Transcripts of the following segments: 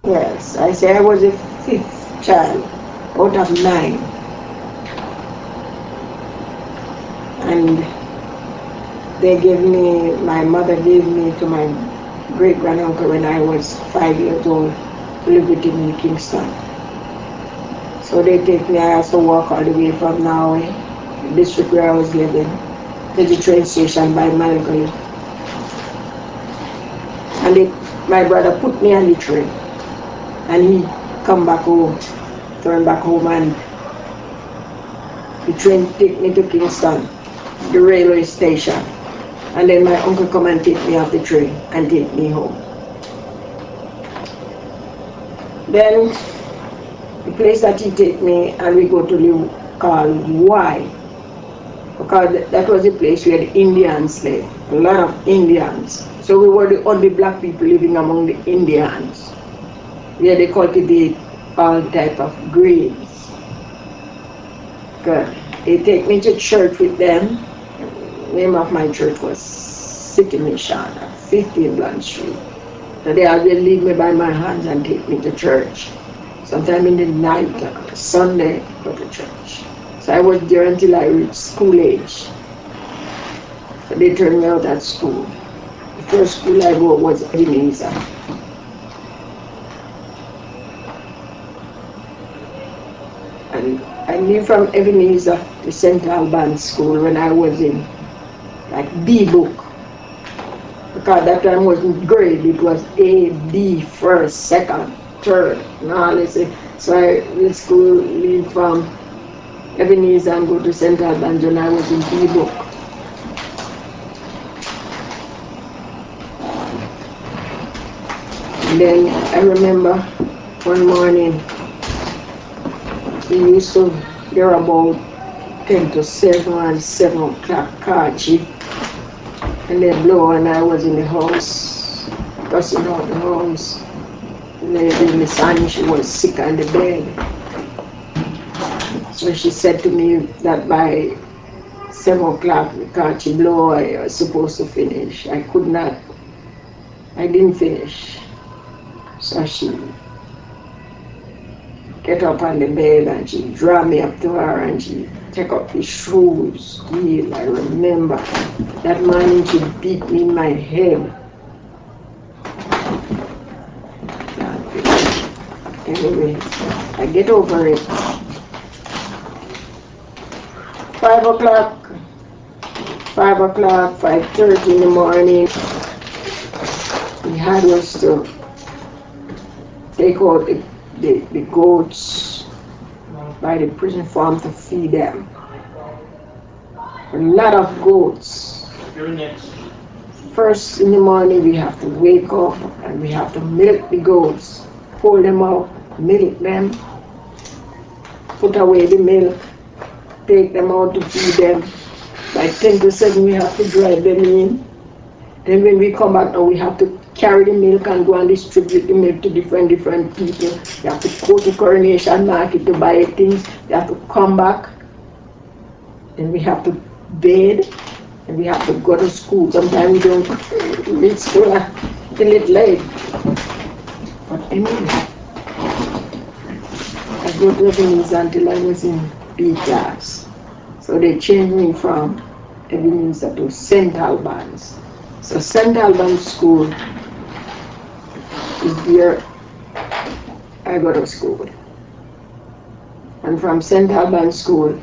Yes, I say I was the fifth child out of nine. And my mother gave me to my great granduncle when I was 5 years old to live with him in Kingston. So they take me, I have to walk all the way from Norway, the district where I was living, to the train station by Malgary. And my brother put me on the train, and he come back home, turn back home, and the train take me to Kingston, the railway station. And then my uncle come and take me off the train and take me home. Then the place that he take me and we go to live called Y, because that was a place where the Indians lived, a lot of Indians. So we were the only black people living among the Indians, where they cultivate all type of grains. Good. They take me to church with them. The name of my church was City Mission, 15 Blunt Street. So they always lead me by my hands and take me to church. Sometime in the night, Sunday, go to church. So I was there until I reached school age. So they turned me out at school. The first school I go was Ebenezer. And I moved from Ebenezer to St. Albans School when I was in like B book. Because that time wasn't grade, it was A, B, first, second, third, and all this. So I did school, leave from Ebenezer and go to St. Albans when I was in B book. And then I remember one morning, we used to hear about 10 to 7 and 7 o'clock hardship. And they blow, and I was in the house, dusting out the house. Lady in the sun, she was sick on the bed. So she said to me that by 7 o'clock, because she blow, I was supposed to finish. I didn't finish. So she get up on the bed and she draw me up to her and she take up the shoes. I remember that morning she beat me in my head. Anyway, I get over it. 5 o'clock, 5:30 in the morning, we had was to take out the goats by the prison farm to feed them. A lot of goats. First in the morning we have to wake up and we have to milk the goats, pull them out, milk them, put away the milk, take them out to feed them. By 10 to 7 we have to drive them in. Then when we come back now we have to carry the milk and go and distribute the milk to different people. You have to go to Coronation Market to buy things. You have to come back. Then we have to bathe. And we have to go to school. Sometimes we don't reach school till it's late. But anyway, I go to Ebenezer until I was in B class. So they changed me from Ebenezer to St. Albans. So St. Albans School is where I go to school. And from St. Albans School,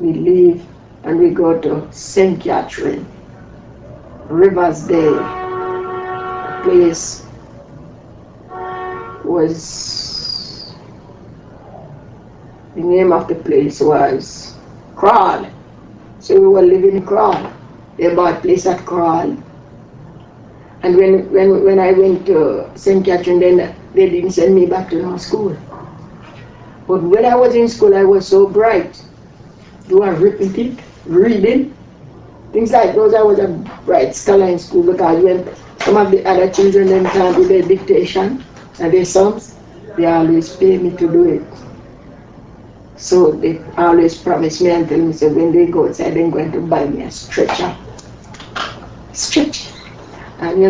we leave and we go to St. Catherine, Riversdale. The place was, the name of the place was Crawl. So we were living in Crawl. They bought a place at Crawl. And when I went to St. Catherine, then they didn't send me back to no school. But when I was in school, I was so bright. Do arithmetic, reading, things like those. I was a bright scholar in school because when some of the other children then can't do their dictation and their sums, they always pay me to do it. So they always promise me and tell me, so when they go outside, they're going to buy me a stretcher. And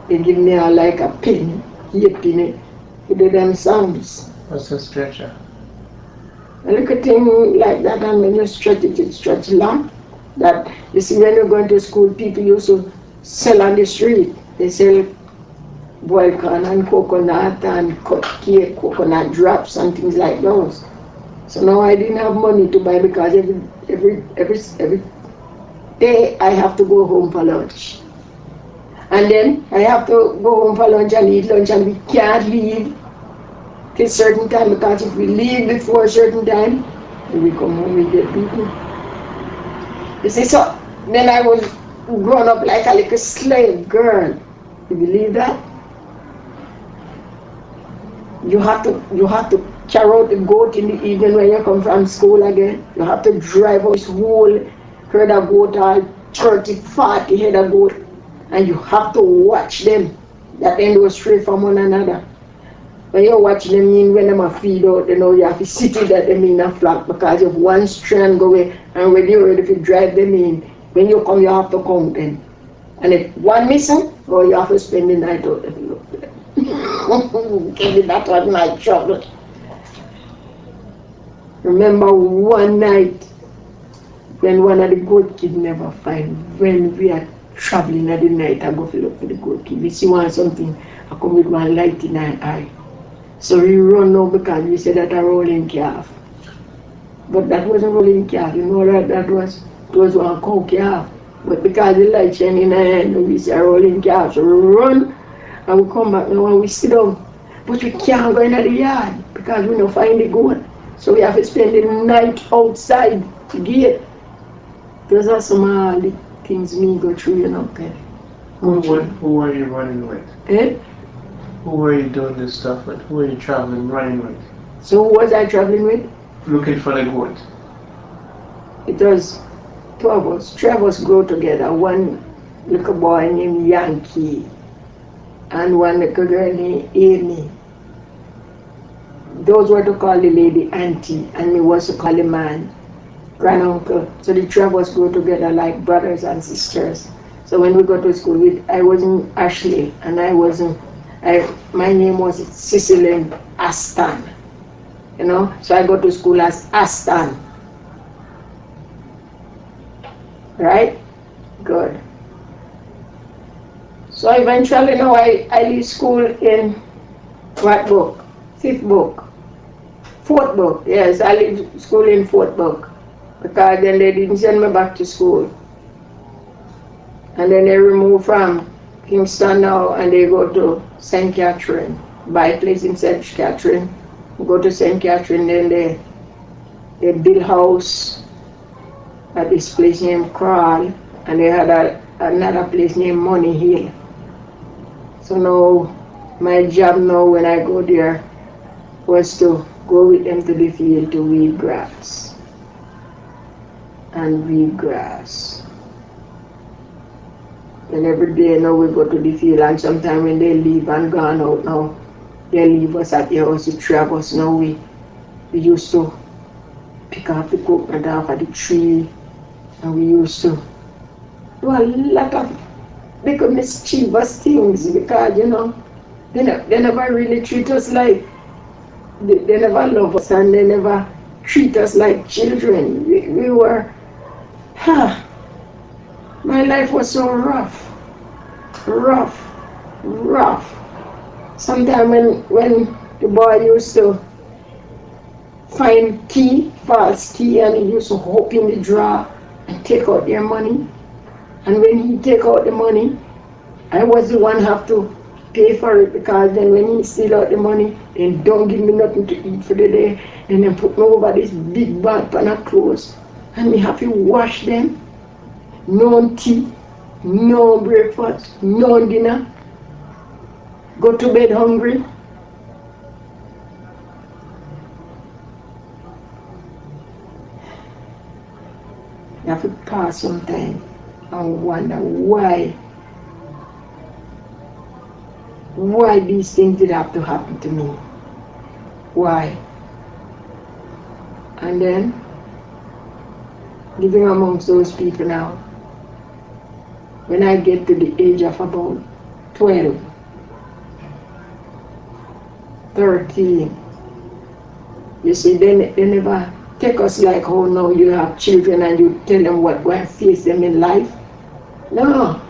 they give me like a pin heaping it with them sounds. What's a stretcher? A little thing like that, and when you stretch it stretch long. That, you see, when you're going to school, people used to sell on the street. They sell boiled corn and coconut and cut cake, coconut drops and things like those. So now I didn't have money to buy, because every day I have to go home for lunch. And then I have to go home for lunch and eat lunch, and we can't leave till certain time, because if we leave before a certain time, then we come home, we get beaten. You see, so then I was grown up like a little slave girl. You believe that? You have to carry out the goat in the evening when you come from school again. You have to drive out this whole herd of goat, all 30, 40 head of goat, and you have to watch them, that they don't stray from one another. When you're watching them, when them are feed out, you have to sit it at them in a flock, because if one strand go away, and when you're ready to drive them in, when you come, you have to count them. And if one missing, you have to spend the night out if you look for them. That was my trouble. Remember one night when one of the goat kids never find, when we are traveling at the night, I go to look for the goat kid. We see one something, I come with one light in my eye. So we run now, because we said that a rolling calf. But that wasn't rolling calf, you know that was one cow calf. But because the light shine in our hand, we see a rolling calf. So we run and we come back now and we sit down. But we can't go into the yard because we don't find the goat. So we have to spend the night outside the gate. Those are some of the things me go through, you know. Who are you running with? Eh? Who are you doing this stuff with? Who are you traveling, running with? So who was I traveling with? Looking for the goat. It was two of us. Three of us grow together. One little boy named Yankee and one little girl named Amy. Those were to call the lady auntie, and me was to call the man granduncle. So the three of us grow together like brothers and sisters. So when we go to school, I wasn't Ashley, and my name was Cecily Aston. You know, so I go to school as Aston. Right? Good. So eventually now I leave school in what book? Fifth book. Fourth book. Yes, I leave school in fourth book. Because then they didn't send me back to school. And then they removed from Kingston now and they go to St. Catherine. Buy a place in St. Catherine. Go to St. Catherine, then they build house at this place named Crawl, and they had another place named Money Hill. So now my job now when I go there was to go with them to the field to weed grass. And weed grass. And every day now we go to the field, and sometimes when they leave and gone out now, they leave us at the house, the three of us now we used to pick up the coconut off of the tree, and we used to do a lot of big mischievous things because, you know, they never really treat us like, they never love us and they never treat us like children. We were, my life was so rough. Sometimes when the boy used to find key, false key, and he used to hop in the drawer and take out their money. And when he take out the money, I was the one have to pay for it, because then when he steal out the money, then don't give me nothing to eat for the day, and then put me over this big bag pan of clothes, and me have to wash them. No tea, no breakfast, no dinner. Go to bed hungry. You have to pass some time and wonder why these things did have to happen to me. Why? And then living amongst those people now, when I get to the age of about 12, 13. You see, they never take us like, oh no, you have children and you tell them what will face them in life. No.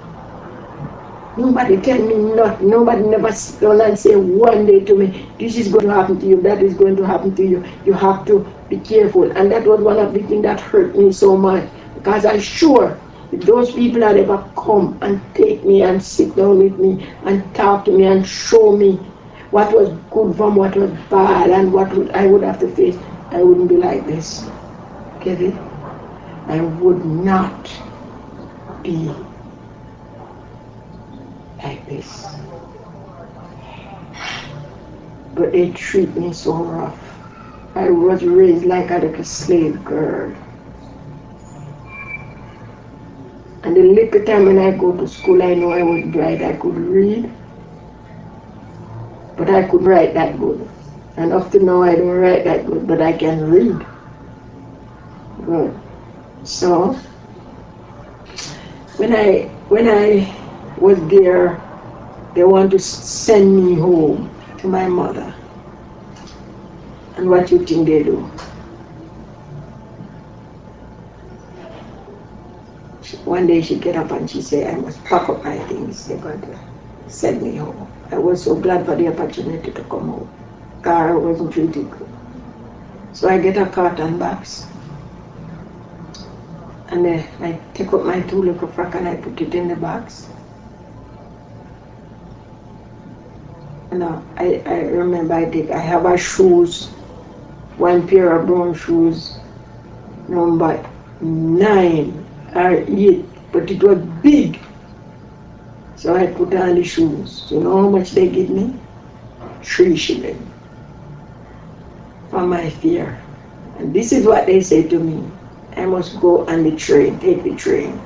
Nobody tell me nothing. Nobody never sit down and say one day to me, this is going to happen to you, that is going to happen to you. You have to be careful. And that was one of the things that hurt me so much. Because I'm sure if those people had ever come and take me and sit down with me and talk to me and show me what was good from what was bad and what I would have to face, I wouldn't be like this. Get it? I would not be like this. But they treat me so rough. I was raised like a slave girl. And the little time when I go to school, I know I was bright. I could read, but I could write that good. And up to now, I don't write that good, but I can read. Good. So, when I was there, they want to send me home to my mother. And what you think they do? One day she get up and she said, I must pack up my things. They're going to send me home. I was so glad for the opportunity to come home. Car wasn't really good. So I get a carton box. And I take up my 2 little frock and I put it in the box. And I remember I have a shoes, 1 pair of brown shoes, number 9 or 8, but it was big. So I put on the shoes. You know how much they give me? 3 shillings for my fare. And this is what they say to me. I must go on the train, take the train.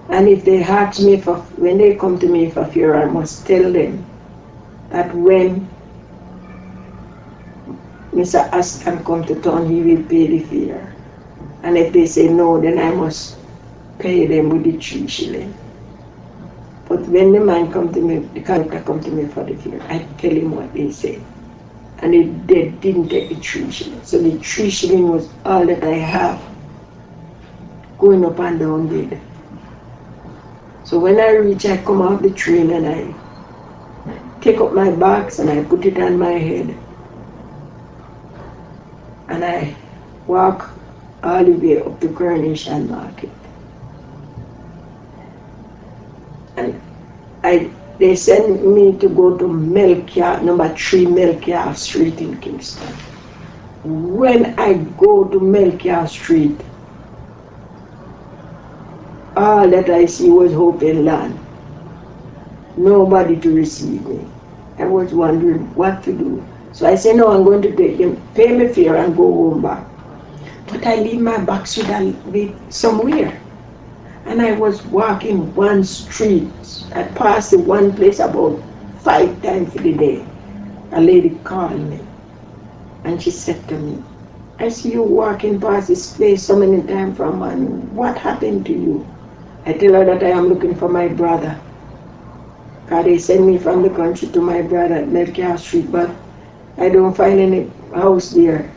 And if they ask me when they come to me for fare, I must tell them that when Mr. Aston come to town, he will pay the fare. And if they say no, then I must pay them with the 3 shillings. But when the man come to me, the conductor come to me for the fare, I tell him what they say. And they didn't take the 3 shillings. So the 3 shillings was all that I have going up and down there. So when I reach, I come off the train and I take up my box and I put it on my head. And I walk all the way up to Coronation Market. And they sent me to go to Melchior, number 3 Melchior Street in Kingston. When I go to Melchior Street, all that I see was open land. Nobody to receive me. I was wondering what to do. So I said, no, I'm going to take them, pay me fare and go home back. But I leave my box with somewhere. And I was walking one street. I passed the one place about 5 times for the day. A lady called me. And she said to me, I see you walking past this place so many times from morning. What happened to you? I tell her that I am looking for my brother. God, they sent me from the country to my brother at Melchior Street, but I don't find any house there.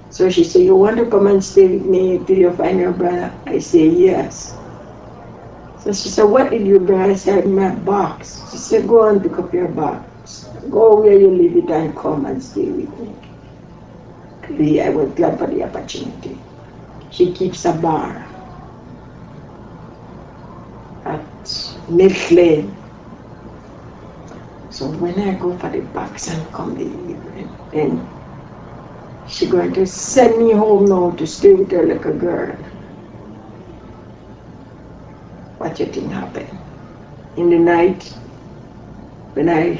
So she said, you want to come and stay with me till you find your brother? I say, yes. So she said, what did you bring? I said, my box. She said, go and pick up your box. Go where you leave it and come and stay with me. I was glad for the opportunity. She keeps a bar at Milk Lane. So when I go for the box and come the evening, then she's going to send me home now to stay with her like a girl. What you think happened? In the night, when I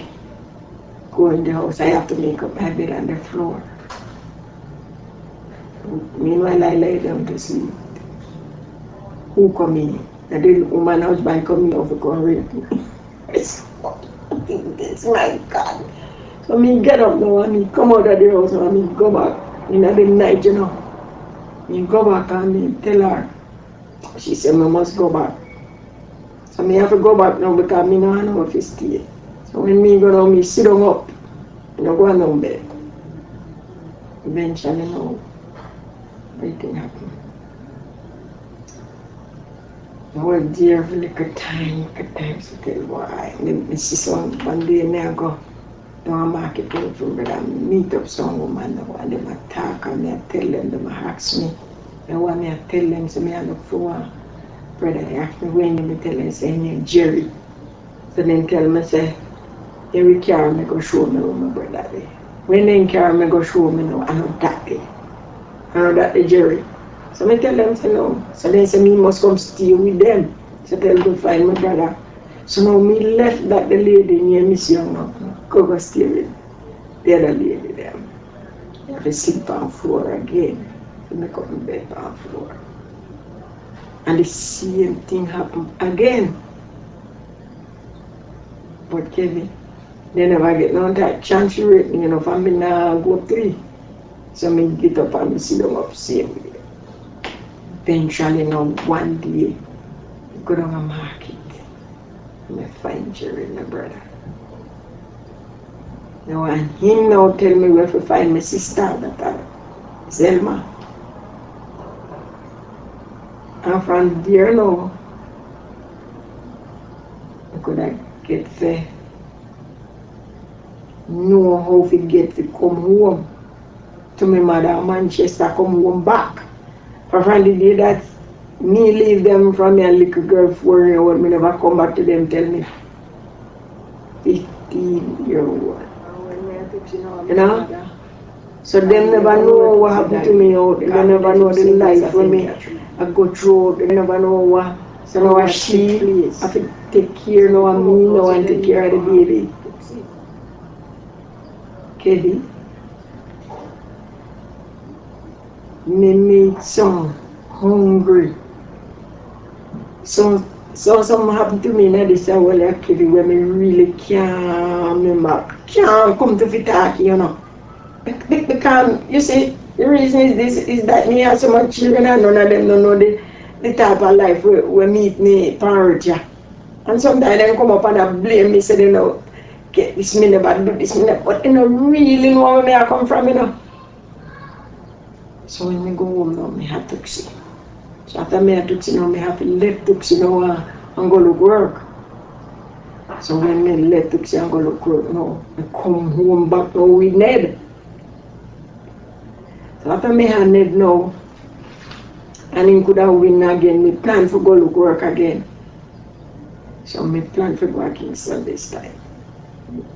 go in the house, I have to make up my bed on the floor. Meanwhile, I lay down to sleep. Who come in? The little woman husband come in over come rape me. It's my God. So me get up now and me come out of the house and me go back in the night, you know. Me go back and me tell her. She said, I must go back. So me have to go back now because me don't know if it's stay. So when me go down, me sit down up No go on bed. Eventually, no, everything happened. I was there for like a time to tell why. And then see some one day I go down a market from where I meet up some woman and them attack and I tell them ask me. And when I tell them, so I look for one brother, they ask me when you tell them, say name Jerry. So then tell me, say, every car me go show me where my brother there. When they carry me go show me now, I know that day. I know that the Jerry. So I tell them, say no. So they say me must come stay with them. So tell them to find my brother. So now me left that the lady near Miss Young now. Go stay with the other lady there. I have to sleep on the floor again. So I come in bed on the floor. And the same thing happened again. But Kevin, they never get no that chance to rate me, you know, for me now go 3. So me get up and me sit down up same way. Eventually now one day, I go down a market and I find Jerry, my brother. Now and him now tell me where to find my sister, that Zelma. And from there now, I could get there. Know how to get to come home to my mother Manchester, come home back. From the day that me leave them from a little girl 4 years old, me never come back to them tell me 15-year-old. You know? So them never know what happened to me out. They never know the life for me I go through. They never know what. So now she have to take care now of me now and take care of the baby. Kelly, me make some hungry. So something happened to me in this hour like Kelly where me really can't come to the talk, you know. Because you see, the reason is that me have so much children and none of them don't know the type of life we meet me parents. And sometimes they come up and they blame me, say they know, okay, this me never do this, me never, but you know really know where I come from, you know. So when I go home now, I have to see. So after I have to see now, I have to let Tuxi now and go look work. So when I let Tuxi and go look work now, I come home back now with Ned. So after I have Ned now, and he could have win again, I plan to go look work again. So I plan to go to Kingston this time.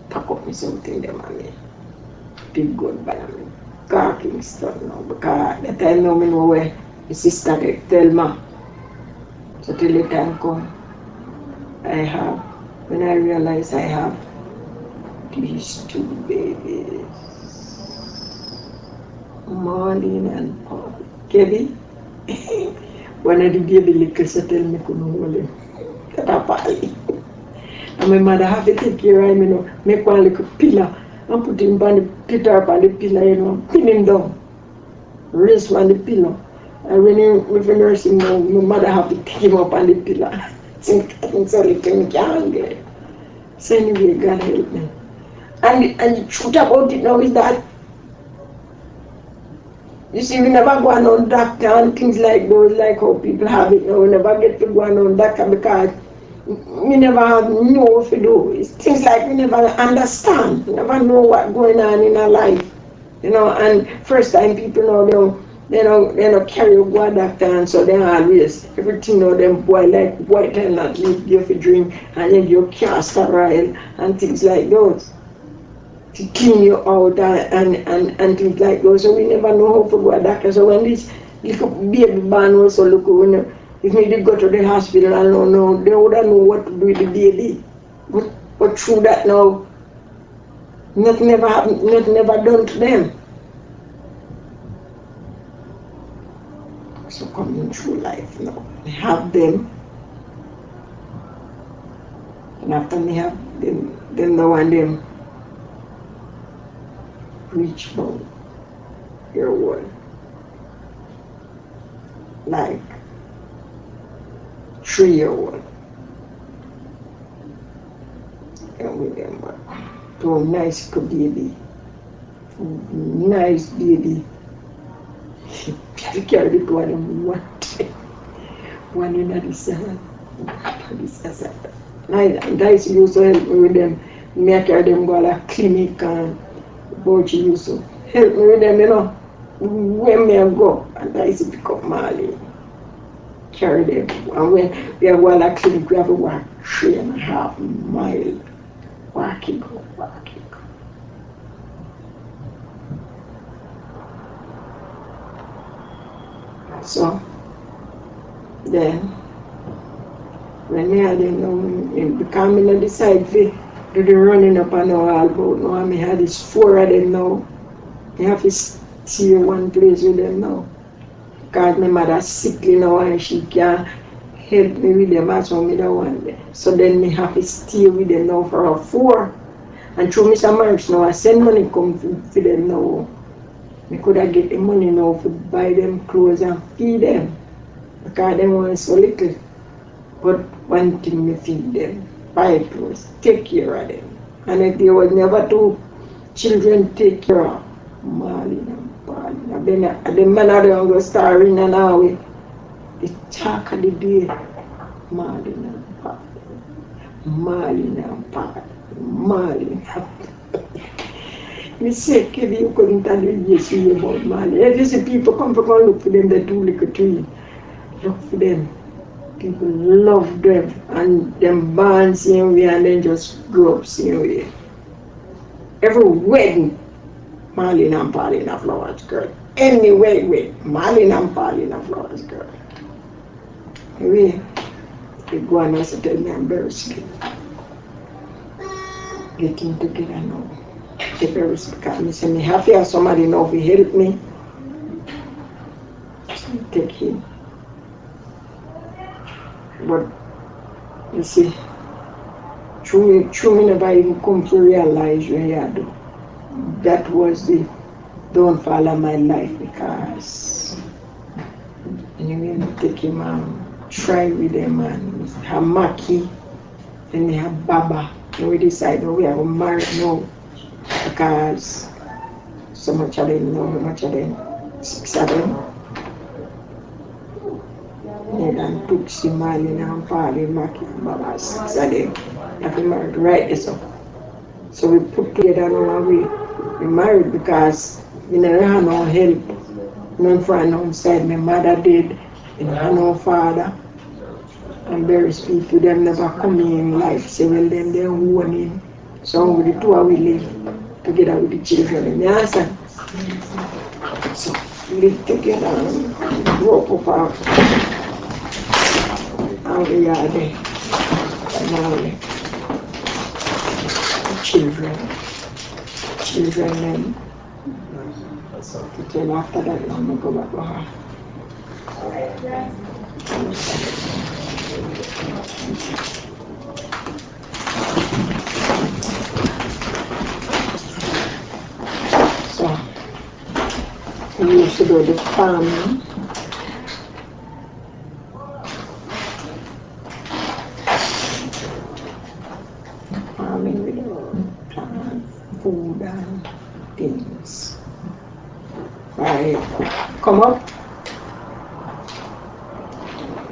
Pack up me something them and me. Big good by me. Go to Kingston now because that time now I know where my sister they tell me. So till the time come, when I realize I have these 2 babies. Marlene and Paul. Kevin, one of the baby little so tell me couldn't hold him. And my mother have to take care of him, you know, make one little pillar and put him on the Peter up on the pillar, you know, pin him down, raise on the pillow. And when he with nursing now, my mother have to take him up on the pillar. Think so little me can't get it. So anyway, God help me. And the truth about it now is that you see, we never go on doctor and things like those, like how people have it now. We never get to go on doctor because we never know what to do. It's things like we never understand. We never know what's going on in our life. You know, and first time people know they don't carry a go doctor and so they always, everything know them boy like white and not leave you for drink and then you castor oil and things like those. To clean you out and things like those. So we never know how to go to doctor. So when this little baby born also look, when if me did go to the hospital and no, they wouldn't know what to do with the baby. But through that now, nothing never happened, nothing never done to them. So coming through life now, I have them. And after me have them now and them reach about your one. Like 3-year-old. And with them, 2 nice baby. nice baby. Take care of the one and one in the sun. Nice used to help me with them. Make them go to a clinic and but she used to help me with them, you know. When me go and I used to pick up Marley, carry them. And when we have one clinic, we have to walk 3.5 miles. Walking. So then when I didn't know, because I decide to do the running up and all about now, I had this 4 of them now. I have to stay one place with them now. Because my mother sickly now and she can't help me with them as well, I don't want them. So then I have to stay with them now for a 4. And through Mr. Marks now, I send money come for them now. I could have get the money now to buy them clothes and feed them. Because they want so little. But one thing I feed them, buy clothes, take care of them. And if there was never 2 children take care of Marlene and Pauline. And then the man of them go starring and all with the talk of the day, Marlene and Pauline. Marlene and Pauline. Marlene and Pauline. We say, Kevin, you couldn't tell me yes about Marlene. If you see people come for look for them, they do look at you. Look for them. People love them and them born same way and then just grow up same way. Every wedding, Marlene and Pauline are flowers girl. Any wedding, Marlene and Pauline are flowers girl. Anyway, they go and also tell me I'm very scared. Getting together now. They're very scared. I say, I have to have somebody now to help me. So I take him. But you see, true me never even come to realize where I do. That was the downfall of my life because anyway, I take him and try with them and have Maki and they have Baba. And we decide we are married now because so much of them know, how much of them, 6 of them. And took Marlene and Pauline, Maki and Baba, 6 of them. Have been married right this up. So we put together now we married because we never had no help. None from no side. My mother did, and I had no father. And various people them never come in life. Say well them they own him. So with the 2 we live together with the children. Yes, so we live together and grow up our and we are there. And now children them. Then after that I'm gonna go back to her. So we used to do the farming. Farming with plants, food and things. Right. Come up.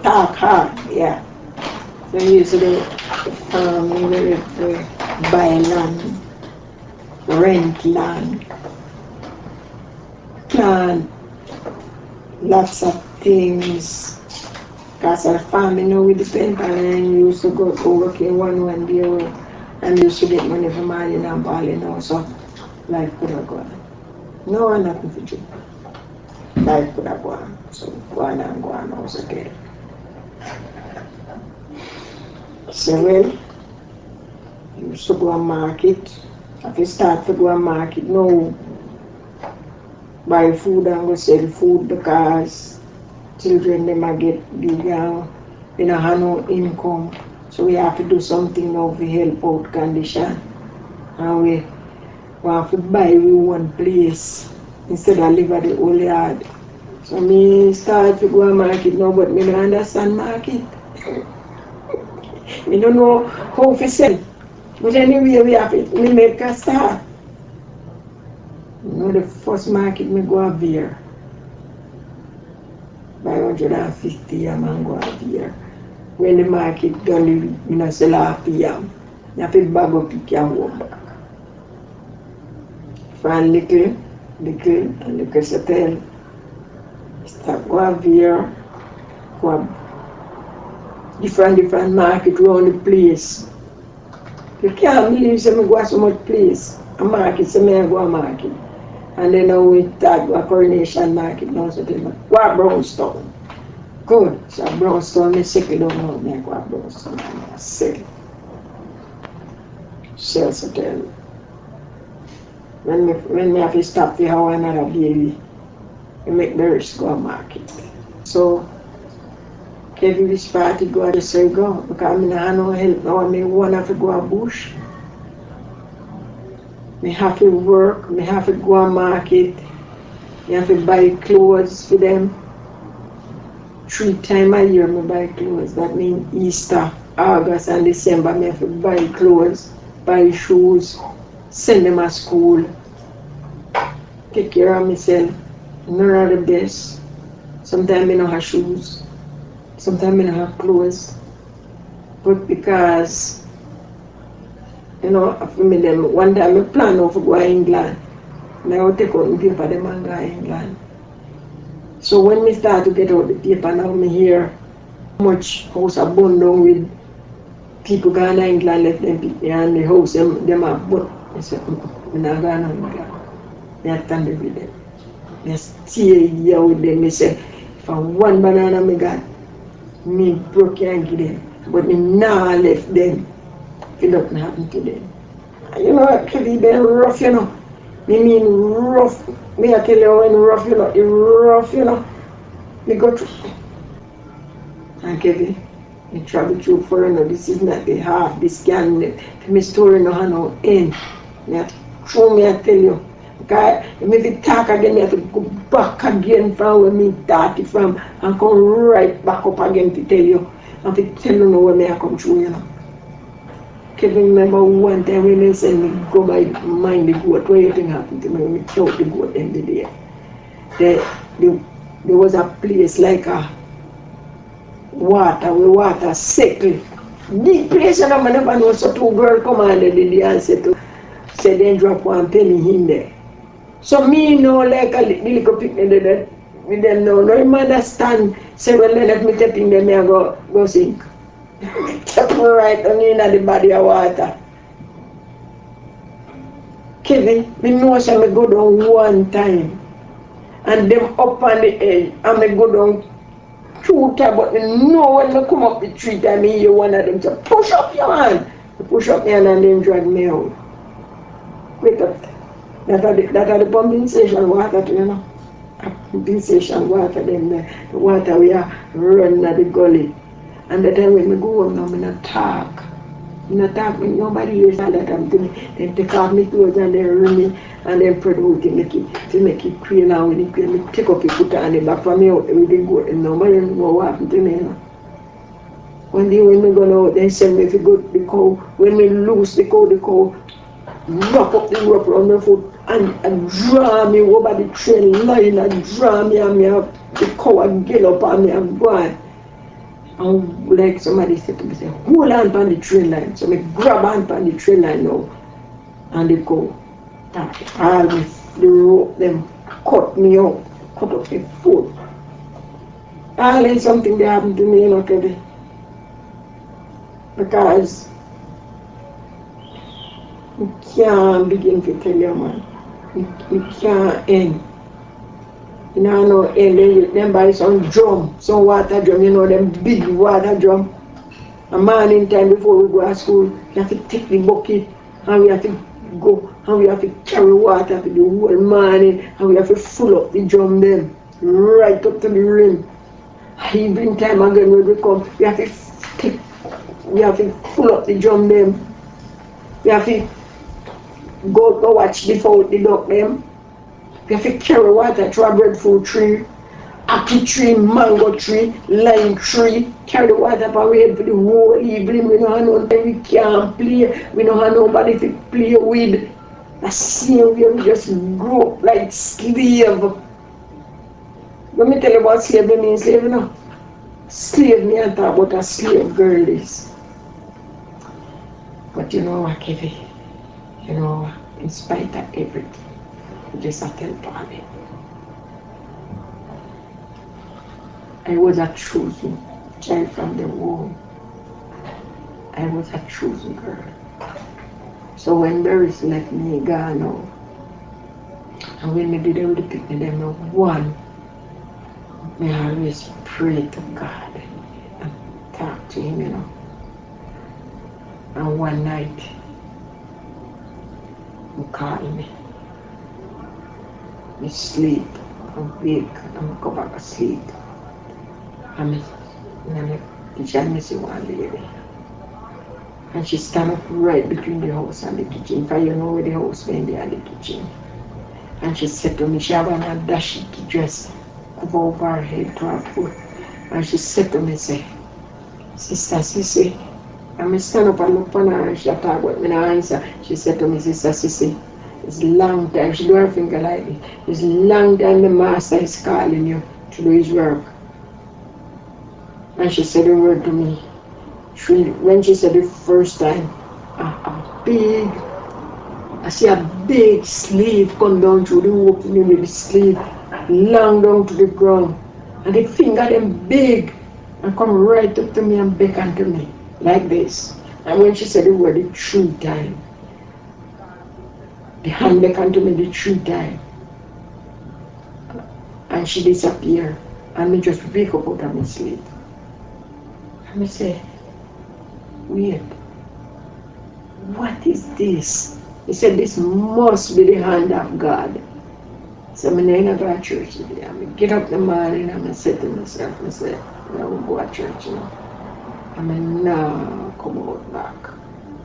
Talk hard, yeah. So we used to do farming, we buy land, rent land, plant lots of things. Because our farming, we depend on and used to go work in one day and used to get money from Marlene and Pauline now, so life could have gone. No one nothing to do. Life could have gone. So go on also again. So well, you used to go and market. If you start to go and market now, buy food and go sell food because children them might get big and they don't have no income. So we have to do something now to help out condition. And we have to buy one place instead of live at the old yard. So me start to go and market now, but me don't understand market. We don't know how to sell. But anyway, we have it. We make a start. know the first market me go up there. By 150 yam and go up there. When the market done, you know, sell half the yam. You have to bag up pick and walk back. Find little, and little settle. Start go up there, go up different market around the place. You can't believe say me go so much place. A market, so me go a market. And then now we start a Coronation Market now, so tell me, go a Brownstown. Good. So Brownstown, me settle down now, me go a Brownstown and I sell. Sell, so tell me. When me have to stop for how another baby, we make the rest go a market. So, Kevin this party go and say go, because I don't have no help now, I want to go a bush. I have to work, I have to go to market, I have to buy clothes for them. 3 times a year I buy clothes. That means Easter, August and December I have to buy clothes, buy shoes, send them to school, take care of myself. None of the best. Sometimes I don't have shoes, sometimes I don't have clothes. But because you know, for me, them, one day I plan to go to England. And I will take out the paper them and go to England. So when we start to get out the paper, now I hear how much house are burned down with people going to England, left them pick me, and the house them are burned. I said, I'm not going to England. I stand there with them. I stay here with them. I say, for one banana I got, me broke and give them. But I now left them. It doesn't happen to them. You know, actually, they're rough, you know. I mean, rough. Me, I tell you, when rough, you know, it's rough, you know. Me go through. And Kevin, me travel through foreigner. This is not the half, this can, my story no have no end. True, me, I tell you. Because if I talk again, I have to go back again from where me started from and come right back up again to tell you. And to tell you where me I come through, you know. Kevin, remember one time when they said me go by mind the goat, what do you think happened to me when me killed the goat in the day? There was a place like a water, where water sickly. Big place, and I never know, so 2 girls come on the day and said they drop 1 penny in there. So me know like a little picnic there with them now. No, you understand, say well then let me take in them and go sink. Take me right on in the body of water. Kevin, me know say me go down 1 time. And them up on the edge and me go down 2 times, but me know when me come up the 3 times, me hear one of them say, push up your hand. Me push up my hand and then drag me out. Wait up. That are the pumping station water, you know. Pumping station water, them the water we are running at the gully. And the time when we go home now, I don't talk. I don't talk, nobody hears all that I'm doing. They take off my clothes and they run me and then produce it to make it clean. And when it clean, I take up it, put it on the back for me out with the goat. And nobody know what happened to me. You know. One day when we go out, they send me to go to the cow. When we lose the cow wrap up the rope around my foot and draw me over the train line and draw me and the cow and get up on me and go on. And like somebody said to me, say, hold on on the train line. So I grab on the train line now and they go. All the rope, them cut me up, cut up my foot. All in something that happened to me, you know, Kevin. Because you can't begin to tell you, man. You can't end. You know, and then buy some drum, some water drum, you know, them big water drum. A morning time before we go to school, you have to take the bucket and we have to go and we have to carry water for the whole morning and we have to fill up the drum then, right up to the rim. Evening time again when we come, we have to fill up the drum then. We have to go watch the duck them. We have to carry water to a breadfruit tree, apple tree, mango tree, lime tree, carry the water for we for the whole evening. We don't have no time, we can't play, we don't have nobody to play with. The same way we just grew up like slave. Let me tell you about slavery means slave, you know. Slave me and talk about a slave girl is. But you know what, Kevin? You know, in spite of everything, just a tell Bobby. I was a chosen child from the womb. I was a chosen girl. So when Barry's left me, gone now, and when me did everything pick me them up, one, me always pray to God and talk to him, you know. And one night, he called me. Me sleep, I'm wake, I'm go back to sleep. And I see one lady. And she stand up right between the house and the kitchen. If you know where the house went there and the kitchen. And she said to me, she have a dashiki dress cover over her head to her foot. And she said to me, say, Sister Sissy, and I stand up and look on her and she talk about me and I answer. She said to me, Sister Sissy, it's a long time, she do her finger like this. It's a long time the master is calling you to do his work. And she said the word to me. When she said the first time, I see a big sleeve come down through the opening with the sleeve, long down to the ground. And the finger them big and come right up to me and beckon to me, like this. And when she said the word the 3 times, the hand beckoned to me the 3 times. And she disappeared. And me just wake up out of my sleep. And I say, wait, what is this? He said, this must be the hand of God. So I'm going to go to church today. I get up in the morning and I say to myself, I say, I will go to church, you know. I'm now come out back.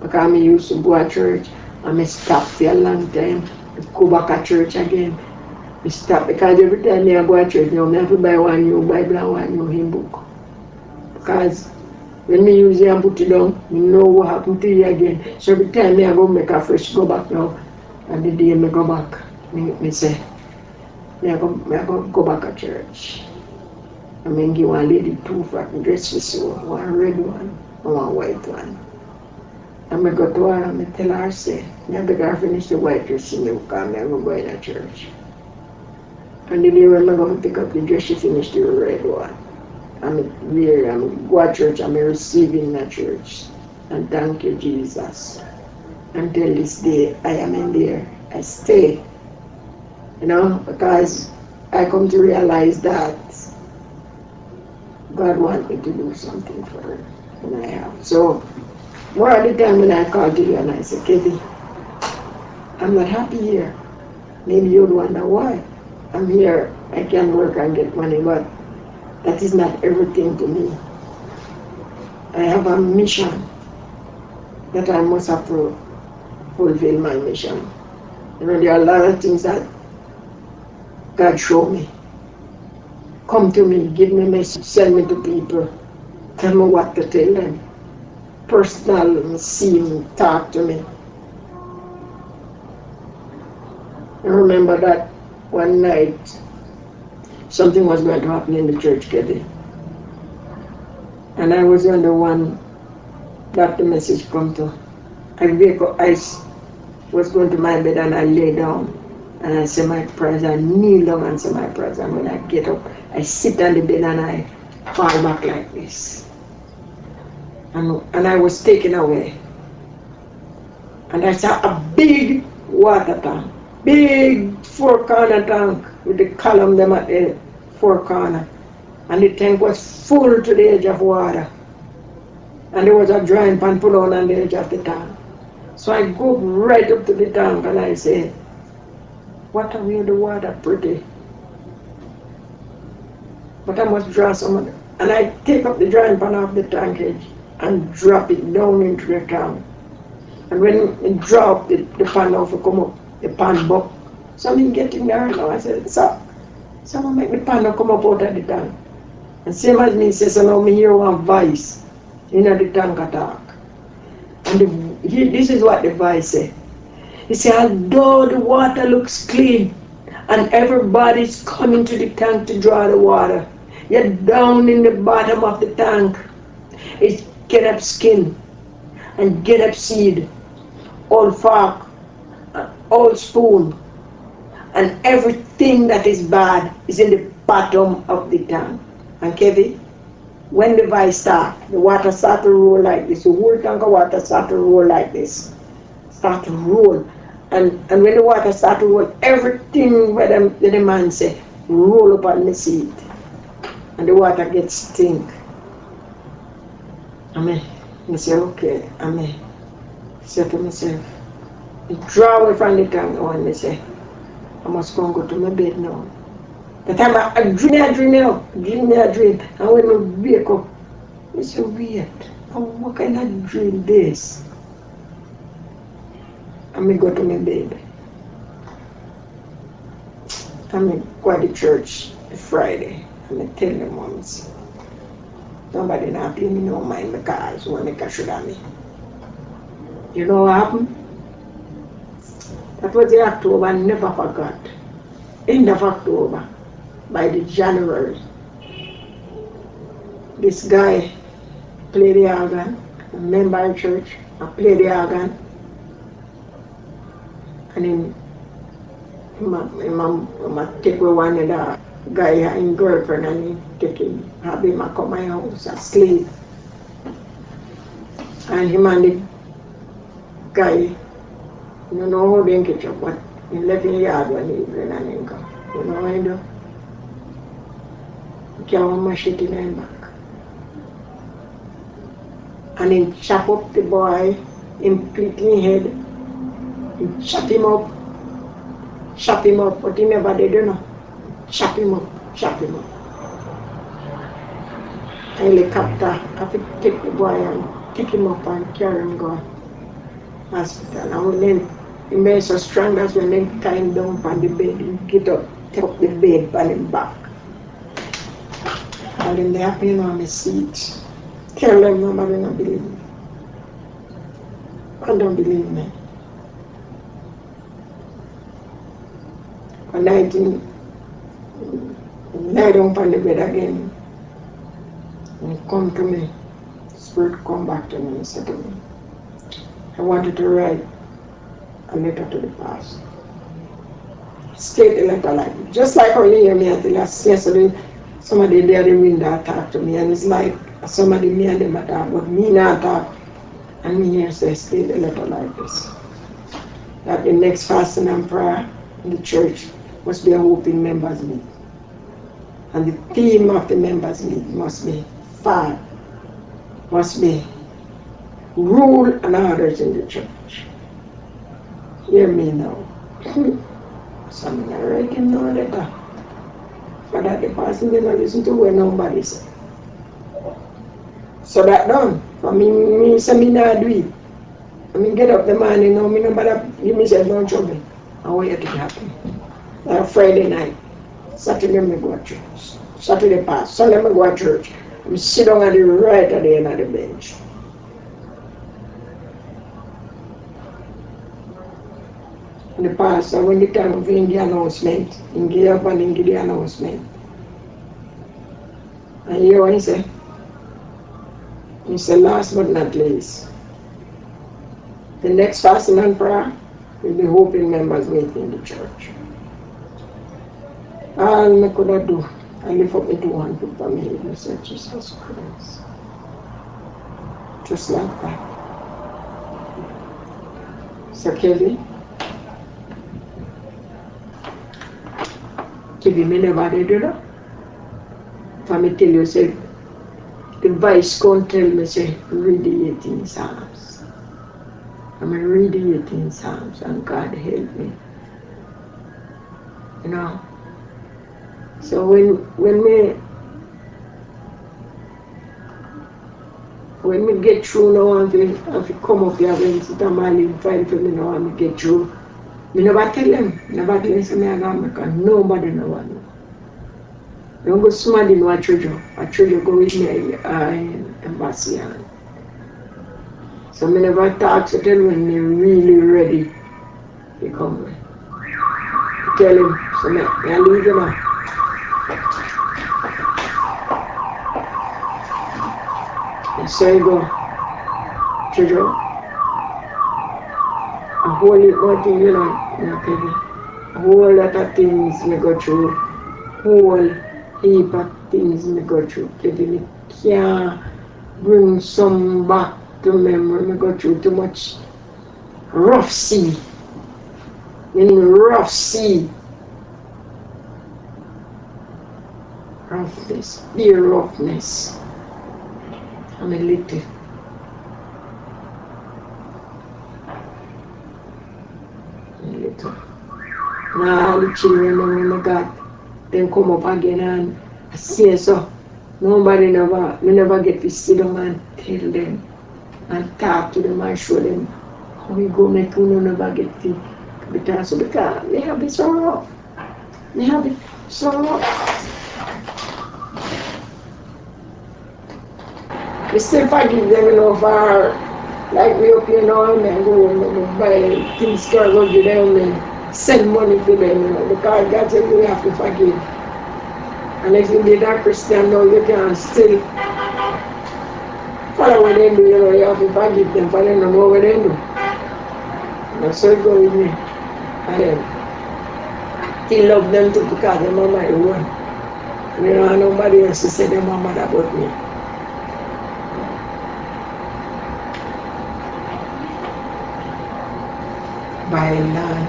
Because I used to go to church and I stop for a long time. I go back to church again. I stop because every time I go to church, you know, I have to buy one new Bible and one new hymn book. Because when me use it and put it down, you know what happened to you again. So every time I go make a fresh go back now, and the day I go back, me say, I go back to church. I mean, give one lady 2 front dress for sew, one red one and one white one. And I go to her and I tell her, say, I beg her finish the white dress in me because I go to church. And the day when I go pick up the dress, she finished the red one. I'm go to church, I'm receiving the church. And thank you, Jesus. Until this day, I am in there. I stay. You know, because I come to realize that God wants me to do something for her. And I have. So, more of the time when I call to you and I say, Katie, I'm not happy here. Maybe you'd wonder why. I'm here, I can work and get money, but that is not everything to me. I have a mission that I must have to fulfill my mission. You know, there are a lot of things that God showed me. Come to me, give me a message, send me to people, tell me what to tell them. Personal, see me, talk to me. I remember that one night, something was going to happen in the church, Katie. And I was the only one that the message come to. I wake up, I was going to my bed and I lay down and I say my prayers, I kneel down and say my prayers, and when I get up, I sit on the bed and I fall back like this. And I was taken away. And I saw a big water tank, big 4-corner tank with the column them at the 4 corner. And the tank was full to the edge of water. And there was a drying pan put on the edge of the tank. So I go right up to the tank and I say, what are we the water pretty? But I must draw some of it. And I take up the drying pan off the tank edge and drop it down into the tank. And when it drop the pan off, it come up, the pan buck. Something getting there now. I said, so someone make the pan come up out of the tank. And same as me says, so now me hear one voice in the tank attack. And this is what the voice said. He said, although the water looks clean and everybody's coming to the tank to draw the water, yet down in the bottom of the tank is get up skin and get up seed, old fork, old spoon, and everything that is bad is in the bottom of the tank. And Kevin, when the vice start, the water start to roll like this, the whole tank of water start to roll like this, start to roll. And when the water start to roll, everything where the man say, roll up on the seat. And the water gets stink. Amen. I say, okay, amen. I say to myself, I draw away from the tank and I say, I must go and go to my bed now. The time I dream. And when I wake up, I say, wait, what kind of dream this? And I go to my bed. And I go to church Friday. And I tell them once, somebody not pay me no mind because when they cash on me. You know what happened? That was the October, I never forgot. End of October, by the January, this guy played the organ, a member of church, I played the organ, and him take away one of the guy and girlfriend and he take him, have him come to my house, a slave. And him and the guy, you know how they catch up, but he left in the yard one evening and he come. You know what I do? He carry my machete in his back. And he chop up the boy, him split his head, he chop him up, but he never did, you know. Chop him up. Helicopter, I have to take the boy and pick him up and carry him go to hospital. And when then he made so strong that's when they tie him down on the bed, he get up, take up the bed on him back. And then they have him on the seat. Tell them nobody don't believe me. I don't believe me. On 19, lie down on the bed again. And he come to me. Spirit come back to me and said to me, I wanted to write a letter to the past. State the letter like just like how you hear me until yesterday, somebody there in the window talk to me and it's like somebody me and them talk, but me not talk. And me here say state the letter like this. That the next fasting and prayer in the church must be a hoping members meet. And the theme of the members meet must be fire, must be rule and orders in the church. Hear me now. So I'm not writing no letter. For that the person did not listen to what nobody said. So that done. For me say me not do it. I mean get up the morning now, me nobody give me say no trouble. And what it happen? Like Friday night. Saturday me go to church. Saturday pass. Sunday me go to church. I sit down at the right at the end of the bench. And the pastor, when the time of the announcement, he get up and he give the announcement. And you hear what he said? He said, last but not least, the next fasting and prayer will be hoping members meet in the church. All I could do, I lift up into one foot for me, and said, Jesus Christ. Just like that. So Kelly, Kelly, me never did that. For me tell you, say, the vice can't tell me, say, read the 18 Psalms. I'm going to read the 18 Psalms and God help me. You know? So when we get through now and we come up here and sit and Mali fight for me now and we get through, we never tell them, say me and America, nobody know what. Don't go somebody know a treasure go with me in embassy. So I never talk to tell when they're really ready he come back. Tell him, so I leave him out. And so he go, Jojo, a whole lot thing, you know, Kevin. A whole lot of things me go through. Whole heap of things me go through. Kevin, me can't bring some back to memory. Me go through too much rough sea. Meaning rough sea. Roughness, dear roughness. I'm a little. Now the children when I got them come up again and I say so. Nobody never get to sit down and tell them and talk to them and show them how we go make you never get to because they have it so rough. They have it so rough. We still forgive them, you know, for like we up here now and go and buy things to go to them and send money to them, you know, because God said we have to forgive. And if you did that Christian now, you can still follow what they do, you know, you have to forgive them for them to know what they do. And so it goes with me. And then still love them too because their mama is one. And you don't have nobody else to say their mama about me. By land,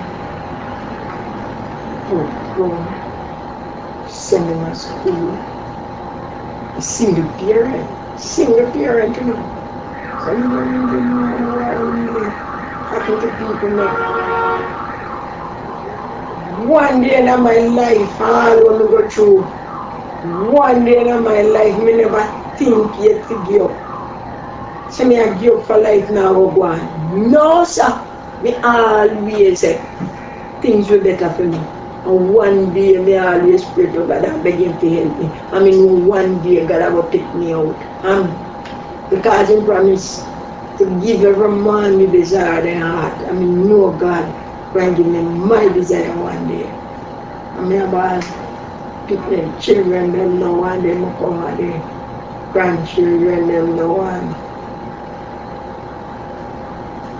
go send them to school. A single parent, you know. So you don't really know what really happened to people now. One day in my life, all when I go through, one day in my life, I never think yet to give up. So I give up for life now, go on. No, sir. Me always say things were better for me. And one day me always pray to God and beg him to help me. I mean one day God will take me out. And because he promised to give every man the desire of their heart. I mean no God will give me my desire one day. I mean about people, children them no one, them come out there. Grandchildren them no one.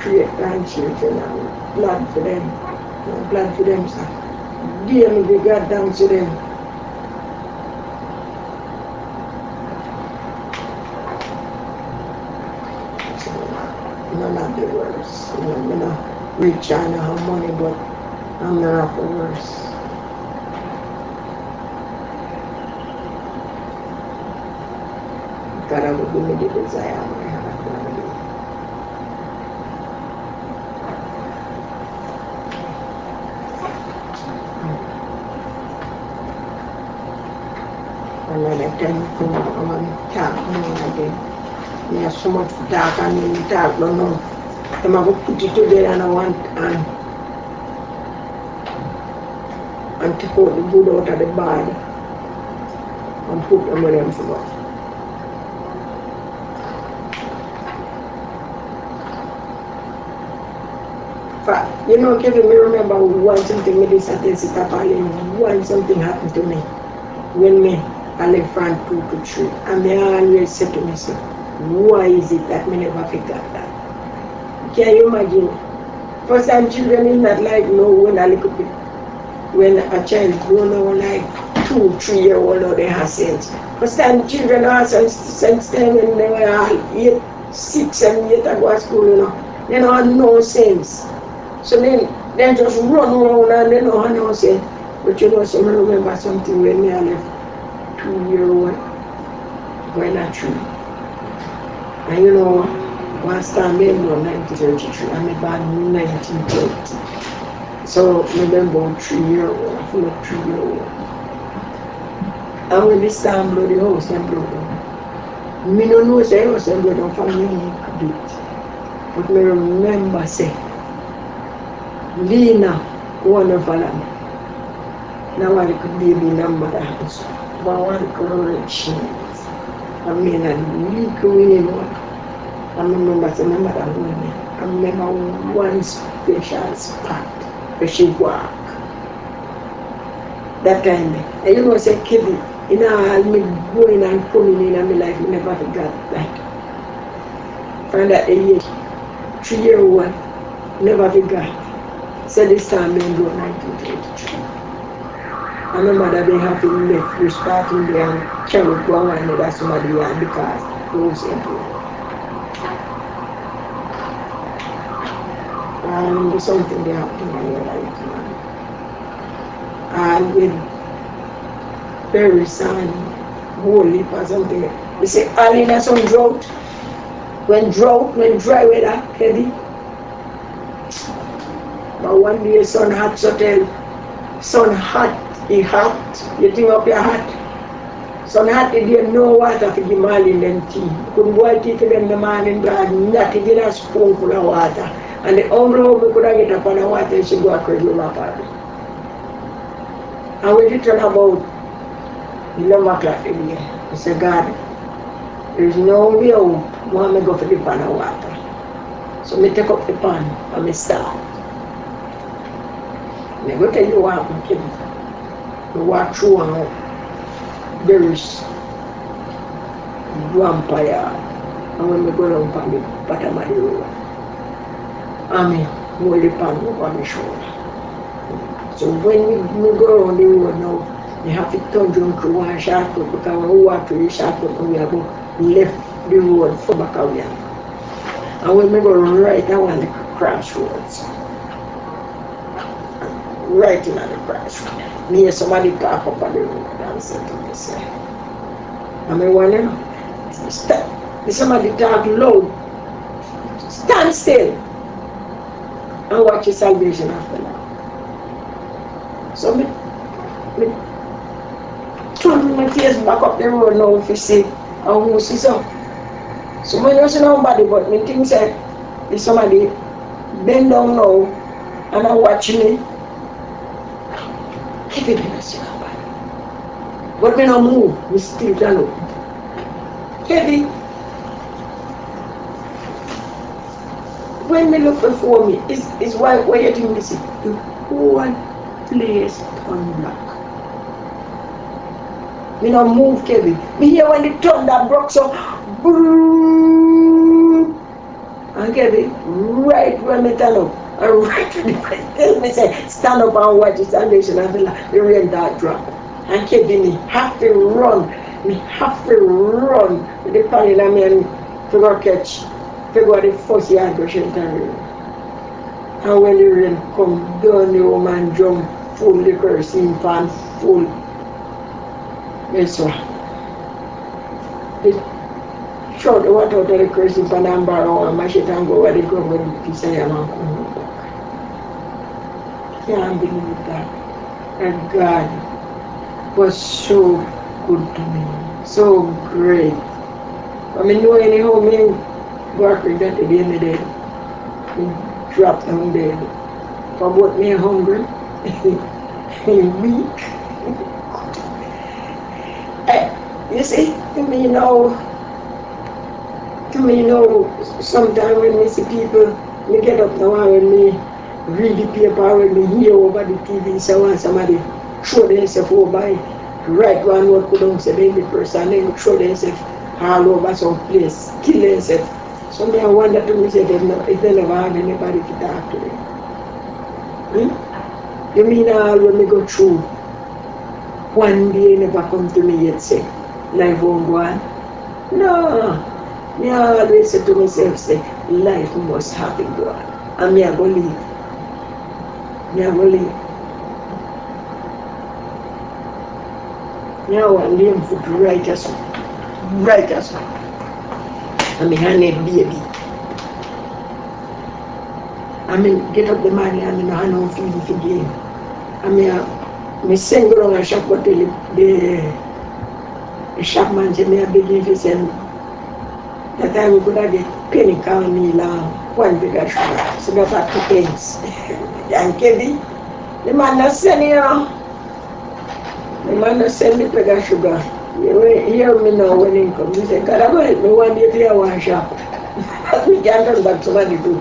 Create grandchildren and plan for them. Plan for them, sir. Dear me, be God down to them. So, none of the worst. You know, I'm not rich, I don't have money, but I'm not of the worst. God, I will give me the desire of my heart. Another time come and talk more again. We have so much to talk and we talk no more. Them have to put it together and I want and take out the good out of the bad and put them with them together. You know, Kevin, me remember one something me this at one something happened to me when I left from 2 to 3. And I always said to myself, why is it that me never forgot that? Can you imagine? First time children is not like no when a little bit. When a child grown up like 2, 3 years old or they have sense. First time children have sense time when they were all 8, 6, 7, 8 I go to school, you know. They don't have no sense. So then they just run around and they don't have no sense. But you know, some remember something when I left 2-year-old going at 3. And you know, one time I remember 1933, I'm about 1930. So I remember 3-year-old, I feel like 3-year-old. And when this time blow the house and blow down. Me don't know say house and blow down for me a bit. But I remember say, Lena, one of them. Now I could baby number the house. But one could change. I mean, I really know. I remember some mother women. I remember one special spot but she walk. That time, and you know, say, Kevin, you know, me going and coming in my life, I never forgot that. From that age, 3-year-old, never forgot. So this time, I go 1983. And my mother been happy left, we starting there and carry go and that's somebody here because those into it. And there's something they have to do in your life. And with very sun, holy or something. You see, all in some drought. When dry weather, heavy. But one day sun hot, so tell, sun hot, it hot, you think up your hot. Sun hot, you didn't know water to give Marlin them tea. You couldn't boil tea for them in the morning, but not even a spoonful of water. And the only way we could get up on the water is to go across the map. And when you turn about 11 o'clock in the day, I said, God, there's no way out, I want to go for the pan of water. So I take up the pan and I start. I go tell you what happened, kid. I walk through and there is vampire. And when I go down on the bottom of the road, I hold the pan over my shoulder. So when we go around the road now, you have to turn down through one shortcut because when we walk through the shortcut, we are going left the road for back away. And when we go right now on the crossroads, right in on the crossroads, me and somebody talk up on the road and say to me, say, I mean, one, you know, stop. If somebody talk loud, stand still and watch your salvation after that. So me turn my face back up the road now if you see how who see so. So when you see nobody but me think say if somebody bend down now and I watch me, keep it in a see nobody. But me no move, me still stand up. Heavy. When me look before me, is why you think this is the whole place on black. Me no move, Kevin. Me hear when the thunder broke so boom. And Kevin, right when me turn up, and right when the tell me say, stand up and watch the salvation of the rain that drop. And Kevin, me have to run. Me have to run with the pan in me and figure catch. Figure the first yard go shelter rain. And when the rain come down, the woman jump full the kerosene pan full. Yes, sir. They throw the water out of the kerosene pan and borrow and mash it and go where they go with the piece of yam and come back. Can't believe that. And God was so good to me. So great. I mean, know anyhow, me work with that at the end of the day. Me drop down dead. For both me hungry, weak. You see, to me now, sometimes when we see people, we get up now and when we read the paper, when we hear over the TV, so when somebody throw themselves over by right one word put down say the person, then they throw themselves all over some place, kill themselves. So me I wonder to myself if they never have anybody to talk to them. You mean all when we go through, one day never come to me yet say, life won't go on? No. Me always say to myself, say, life must have to go on. And me I go live. Me I go live. Me I want to live foot right as well. Right as well. And me hand a baby. I mean, get up the money and me no hand on feed for game. And me send go down a shop but tell the shop man say me a beg him to send. That time we could have get penny cow meal and one big sugar. So that's at 2 pence. And Kevin, the man not send you know. The man not send me big sugar. You hear me now when he comes. He say, God, I'm going to help me one day to your one shop. We can't turn back somebody do.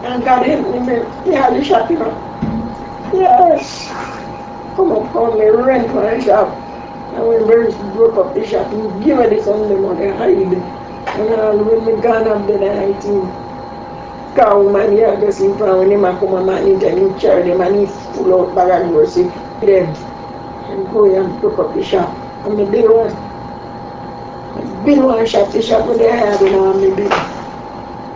And God help me, he had the shop, you know. Yes. Come up on me, rent for a shop. And when Bruce broke up the shop, he give me the Sunday money, hide it. And when we gone up there, I think, cow man, he had just in front when him come and man, he carry them and he full out bag of groceries. Them. And go and broke up the shop. And me build one. Build one shop, the shop where they had, you know, and me build.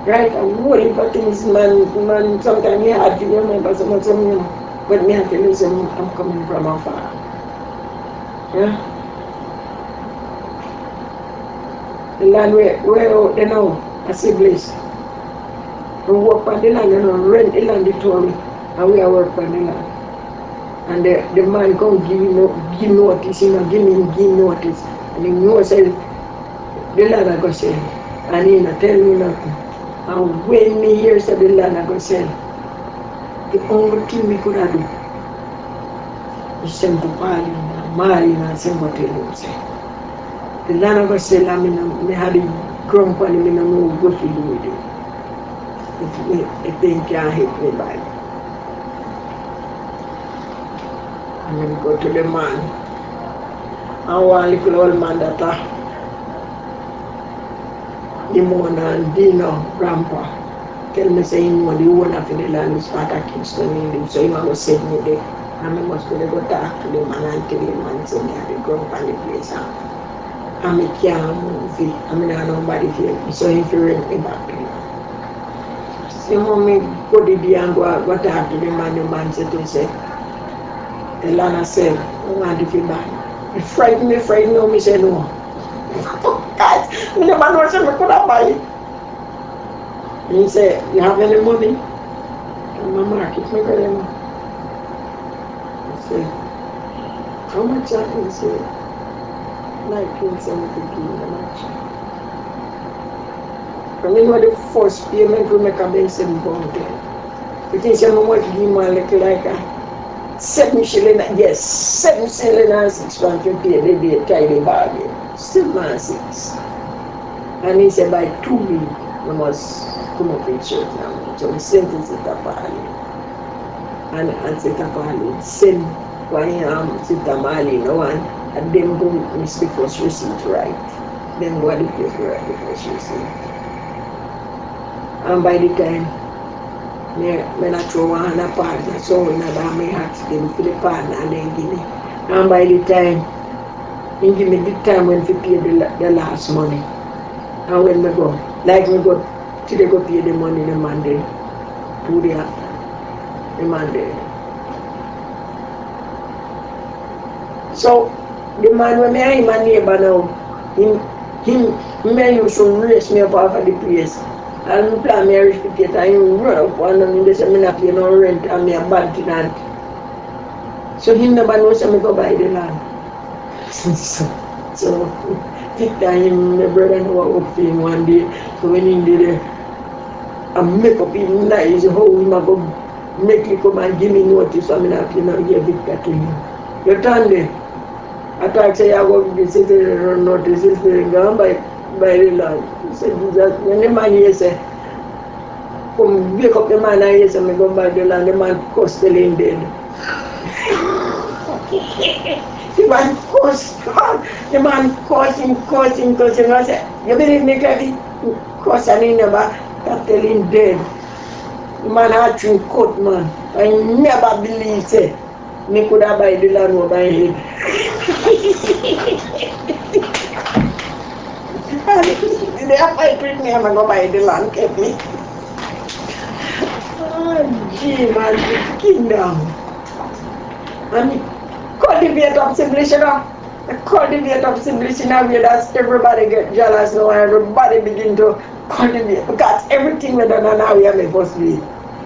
Right, I'm worried for things, man, sometimes he had to remember so much of me, you know. But me have to listen, I'm coming from afar. Yeah? The land where out there now, a siblings. We work on the land, you know, rent the land, they told me, and we are work on the land. And the man come give notice, you know, give notice. And he knows the land I go sell. And he not tell me nothing. And when me hear say the land I go sell, the only thing we could have do is send to Marlin and send to tell him, say, the land I go sell, I mean, I had the ground for him, I don't know what to do with it. If they can't help me by it. And then go to the man. And one little old man that the mother and Dino, grandpa, tell me say he know the owner of the land is part of Kingston in him, so he must send me there. And I must go talk to the man and tell him and say me have the ground on the place. And I can't move it. I mean, I nobody feel me, so if you rent me back to him. So mommy go to the and go talk to the man said to him, say, the land I sell, I want to feel bad. It frightened me, me say no. God, I never know if I could have buy it. And he said, you have any money? And my market, me go there. I said, how much I can say? Like $19.70 how much? I mean, what the first payment we make a big £7. You think I'm going to give me a little like a 7 shilling, yes, 7 shilling and 6 pounds to pay the day, tidy bargain. 7 and 6. And he said, by 2 weeks, you must come up with church now. So we sent to Sita Pali. And Sita Pali sent why Sita Mali, no one, and then go miss the first receipt right. Then go to the paper at the first receipt. And by the time, when I throw one a partner, so when I may have them for the partner and then give me. And by the time, he give me the time when we pay the last money. And when we go, like we go, till they go pay the money the Monday, 2 days after, the Monday. So, the man when I am my neighbor now, him may used to raise me up off of the place. And plan me a Educator, and he run up one and they say, I not pay no rent and me a bad tenant. So he never knows I go buy the land. So pick time my brother know I work for him one day. So when he did it, I make up him nice how he might go make me come and give me notice, so I not pay no Victor to him. You turn there. I thought say I go visit the notice is going by the land. He said that when the man here say, come wake up the man and he say me go buy the land, the man cuss till him dead. The man cuss, the man cussing. I say, you believe me, Clevy? Cuss and he never till him dead. The man had to cut, man. I never believe say me could have buy the land over my head. They have fight with me, I'm going to buy the land, kept me. Oh, gee, man, the kingdom. And cultivate of simplicity. The cultivate of simplicity now, that's everybody get jealous now, and everybody begin to cultivate. Because everything we done now, we are supposed to be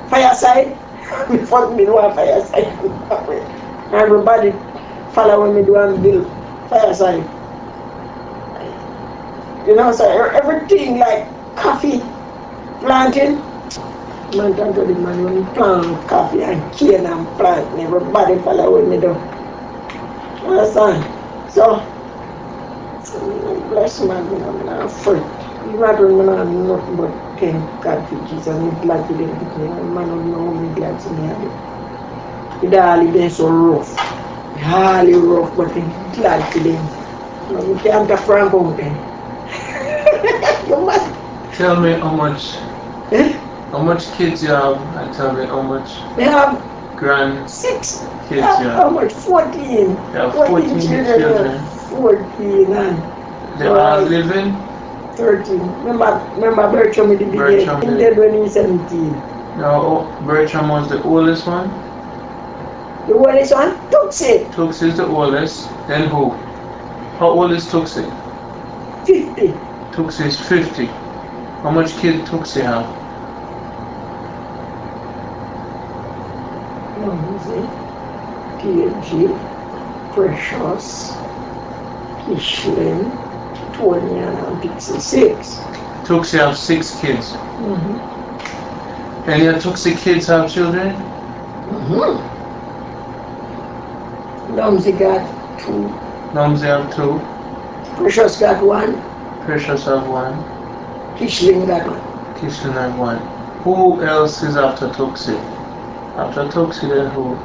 fireside. We first build one fireside. Everybody follow when we do and build fireside. You know, so everything like coffee, planting. Man, talk to the man when you plant coffee and cane and plant, everybody follow what me do. Understand? So, bless man, I'm not afraid. You might don't know nothing but thank God for Jesus and I'm glad for them with me. And man don't know how me glad to me have it. It all been so rough. Highly rough, but I'm glad for them. You can't have Frank on them. Tell me how much Eh? how much kids you have and tell me how much They have grand 6. kids you How have. much? 14. You have 14 children. 14 and They are living. 13. Remember Bertram in the beginning? Bertram He did. died when he was 17. Now Bertram was the oldest one. The oldest one? Tuxie. Tux is the oldest. Then who? How old is Tuxie? 50. Tuxie is 50. How much kids Tuxie have? PNG, Precious, Kishlin, 20 and Pixie 6. Tuxie have 6 kids. Mm-hmm. Any of Tuxie kids have children? Mm-hmm. Lumsey got 2. Numsy have 2. Precious got 1. Precious have 1. Kishlin got 1. Kingston have 1. Who else is after Tuxie? After Tuxie then who?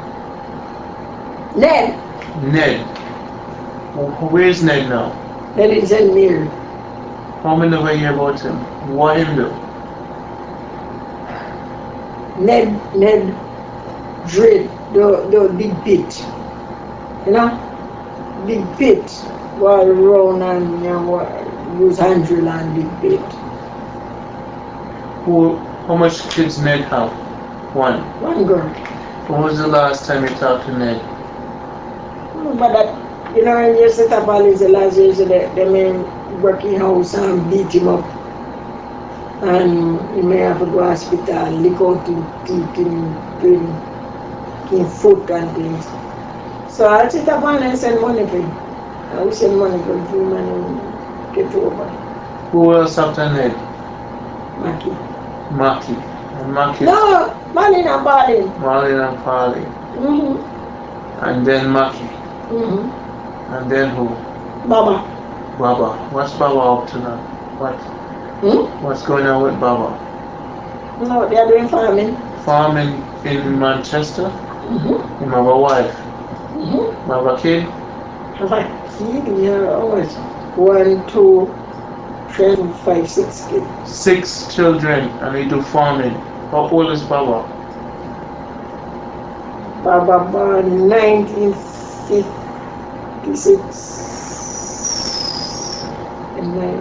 Ned. Ned. Where's Ned now? Ned is in Mary. How many never hear about him? What him do? Ned Dread, the big pit. You know? Big pit. While around and use handle and big pit. How much kids Ned have? 1. 1 girl. When was the last time you talked to Ned? But that, when you set up all these last years, they may work in house and beat him up. And you may have to go to hospital, lick out his teeth, his foot and things. So I'll set up and send money for him. I will send money for him and get over. Who else after Ned? Mackie. Mackie. And Mackie. No, Marlene and Barlin. Marlene and Polly. Mm-hmm. And then Mackie. Mm-hmm. And then who? Baba. Baba. What's Baba up to now? What's going on with Baba? No, they are doing farming. Farming in Manchester? Mm-hmm. Him have a wife. Mm-hmm. Have a kid? Have a kid? Yeah, how much? 1, 2, 3, 4, 5, 6 kids. 6 children and he do farming. How old is Baba? Baba born 1956. And then,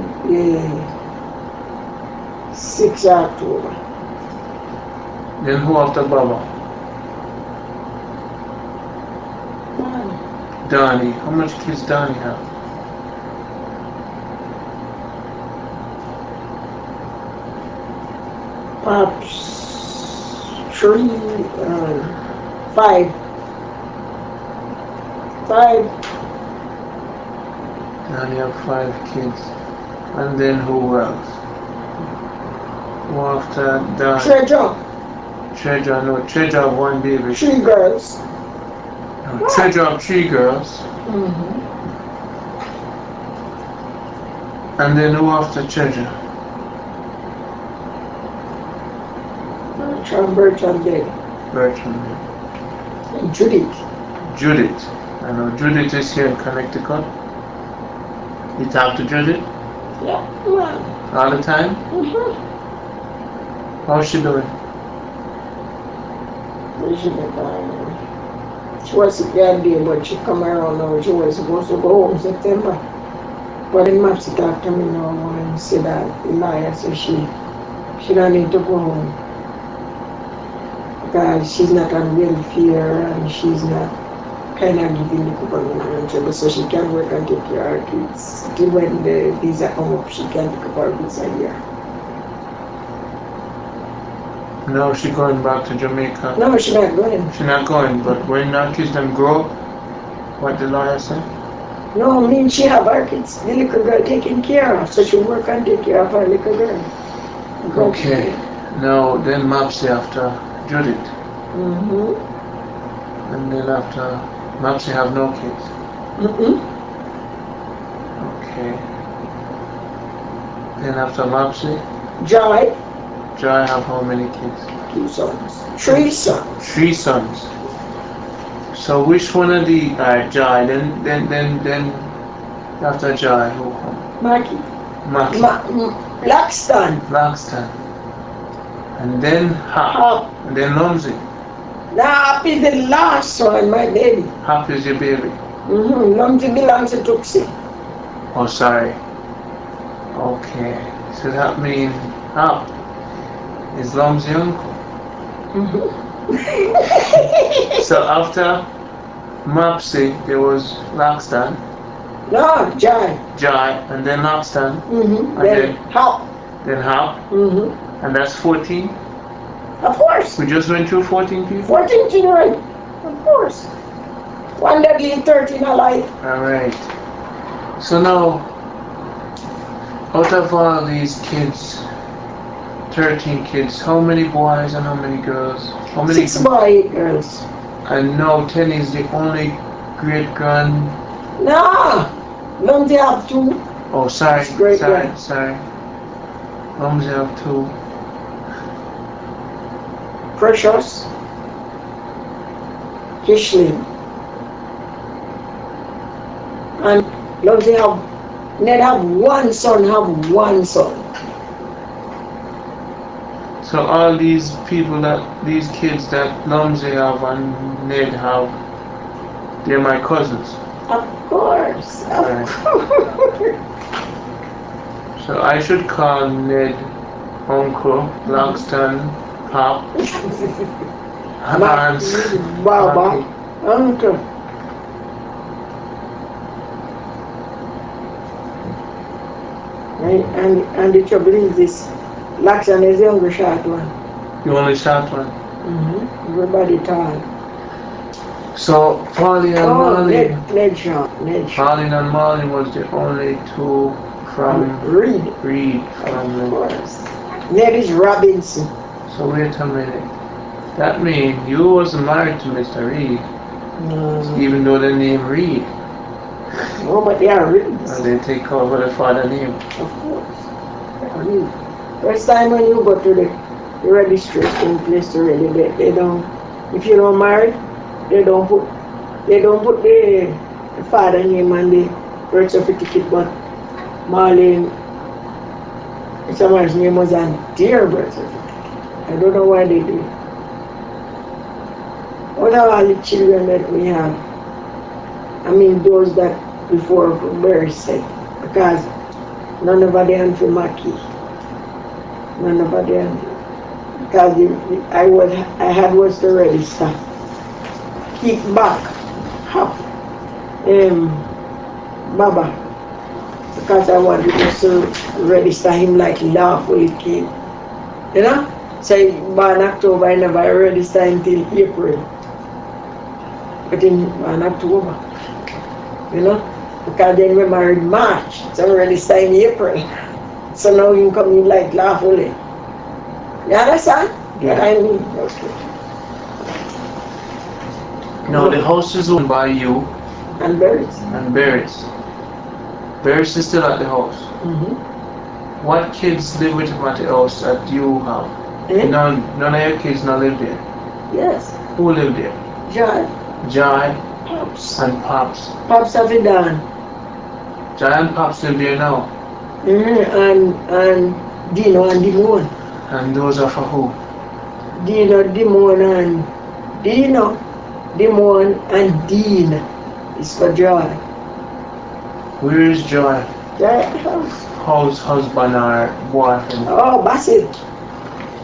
6 October. Then who after Baba? Donnie. How much kids Donnie have? Pops 3, 5. 5. Donnie have 5 kids. And then who else? Who after Donnie? Treasure. Treasure, no. Treasure have 1 baby. 3 girls. No, Treasure have 3 girls. Mm-hmm. And then who after Treasure? Bertram dead. Bertram. And Judith. Judith. I know Judith is here in Connecticut. You talk to Judith Yeah. Well. all the time? Mm-hmm. How's she doing? She was sick that day, but she come around now. She was supposed to go home September. But then Mopsy talked to me now and said that Elias said she don't need to go home. Because she's not on welfare and she's not kind of giving the government, so she can work and take care of her kids. Till when the visa come up, she can take up her visa here. No, she going back to Jamaica. No, she's not going. She not going, but when our kids them grow, what the lawyer say? No, I mean she have her kids, the little girl taken care of, so she work and take care of her little girl. Okay. Now then Mopsy after Judith. Mm-hmm. And then after Mopsy have no kids. Mm-hmm. Okay. Then after Mopsy, Joy, Joy have how many kids? 2 sons. 3 sons. 3 sons. So which one of the Joy? Then after Joy, who come? Mackie. Mackie. Laxton. Langston. And then Hap. Hap. And then Lumsey. Now Hap is the last one, my baby. Hap is your baby. Lumsey belongs to Tuxie. Oh, sorry. Okay. So that means Hap is Lumsey uncle. So after Mopsy, there was Langston. No, Joy. Joy, and then Langston. Then Hap. Then Hap. And that's 14. Of course. We just went through 14 people. 14 children. Of course. 1 deadly and 13 alive. Alright. So now, out of all these kids, 13 kids, how many boys and how many girls? How many? 6 boys, 8 girls. And now 10 is the only great grand. No. Lumsey have 2. Oh, sorry. Great sorry. grand. Sorry. Lumsey have 2. Precious. Kishlin. And Lumsey have, Ned have 1 son, have 1 son. So all these people these kids that Lumsey have and Ned have, they're my cousins. Of course. Right. So I should call Ned Uncle, Langston, Pop, Hans, Baba, Uncle. And the trouble is this, Laxton is the only short one. the only short one. Everybody tall. So Pauline and Marlene, Ned Shaw. Pauline and Marlene was the only 2 from Reed. Reed Of family. course. Ned is Robinson. So wait a minute. That means you wasn't married to Mr. Reed, even though the name Reed. No, but they are Reeds. And they take over the father name. Of course. They are Reeds. First time when you go to the registration place to ready, they don't, if you don't marry, they don't put the father name on the birth certificate, but Marlene, someone's name was on their birth certificate. I don't know why they do it. What are all the children that we have? I mean those that before birth said, because none of them for Mackie. None of them. Because I had was the register. Keep back. Hap. Baba. Because I wanted to register him like lawful kid. You know? So by October I never register until April. But in October. You know? Because then we married March. So we register in April. So now you come in like lawfully. You understand? Yeah. What I mean? Okay. Now the house is owned by you And berries. and Barris. Barris is still at the house. What kids live with him at the house that you have? None of your kids not live there. Yes. Who live there? John. Jai Pops. and Pops. Pops have it done. Jai and Pops live there now. And Dino and Dimon. And those are for who? Dino, Dimon and Dino, Dimon and Dean is for Joy. Where is Joy? Joy at the house. House husband or boyfriend? Oh, Bassett.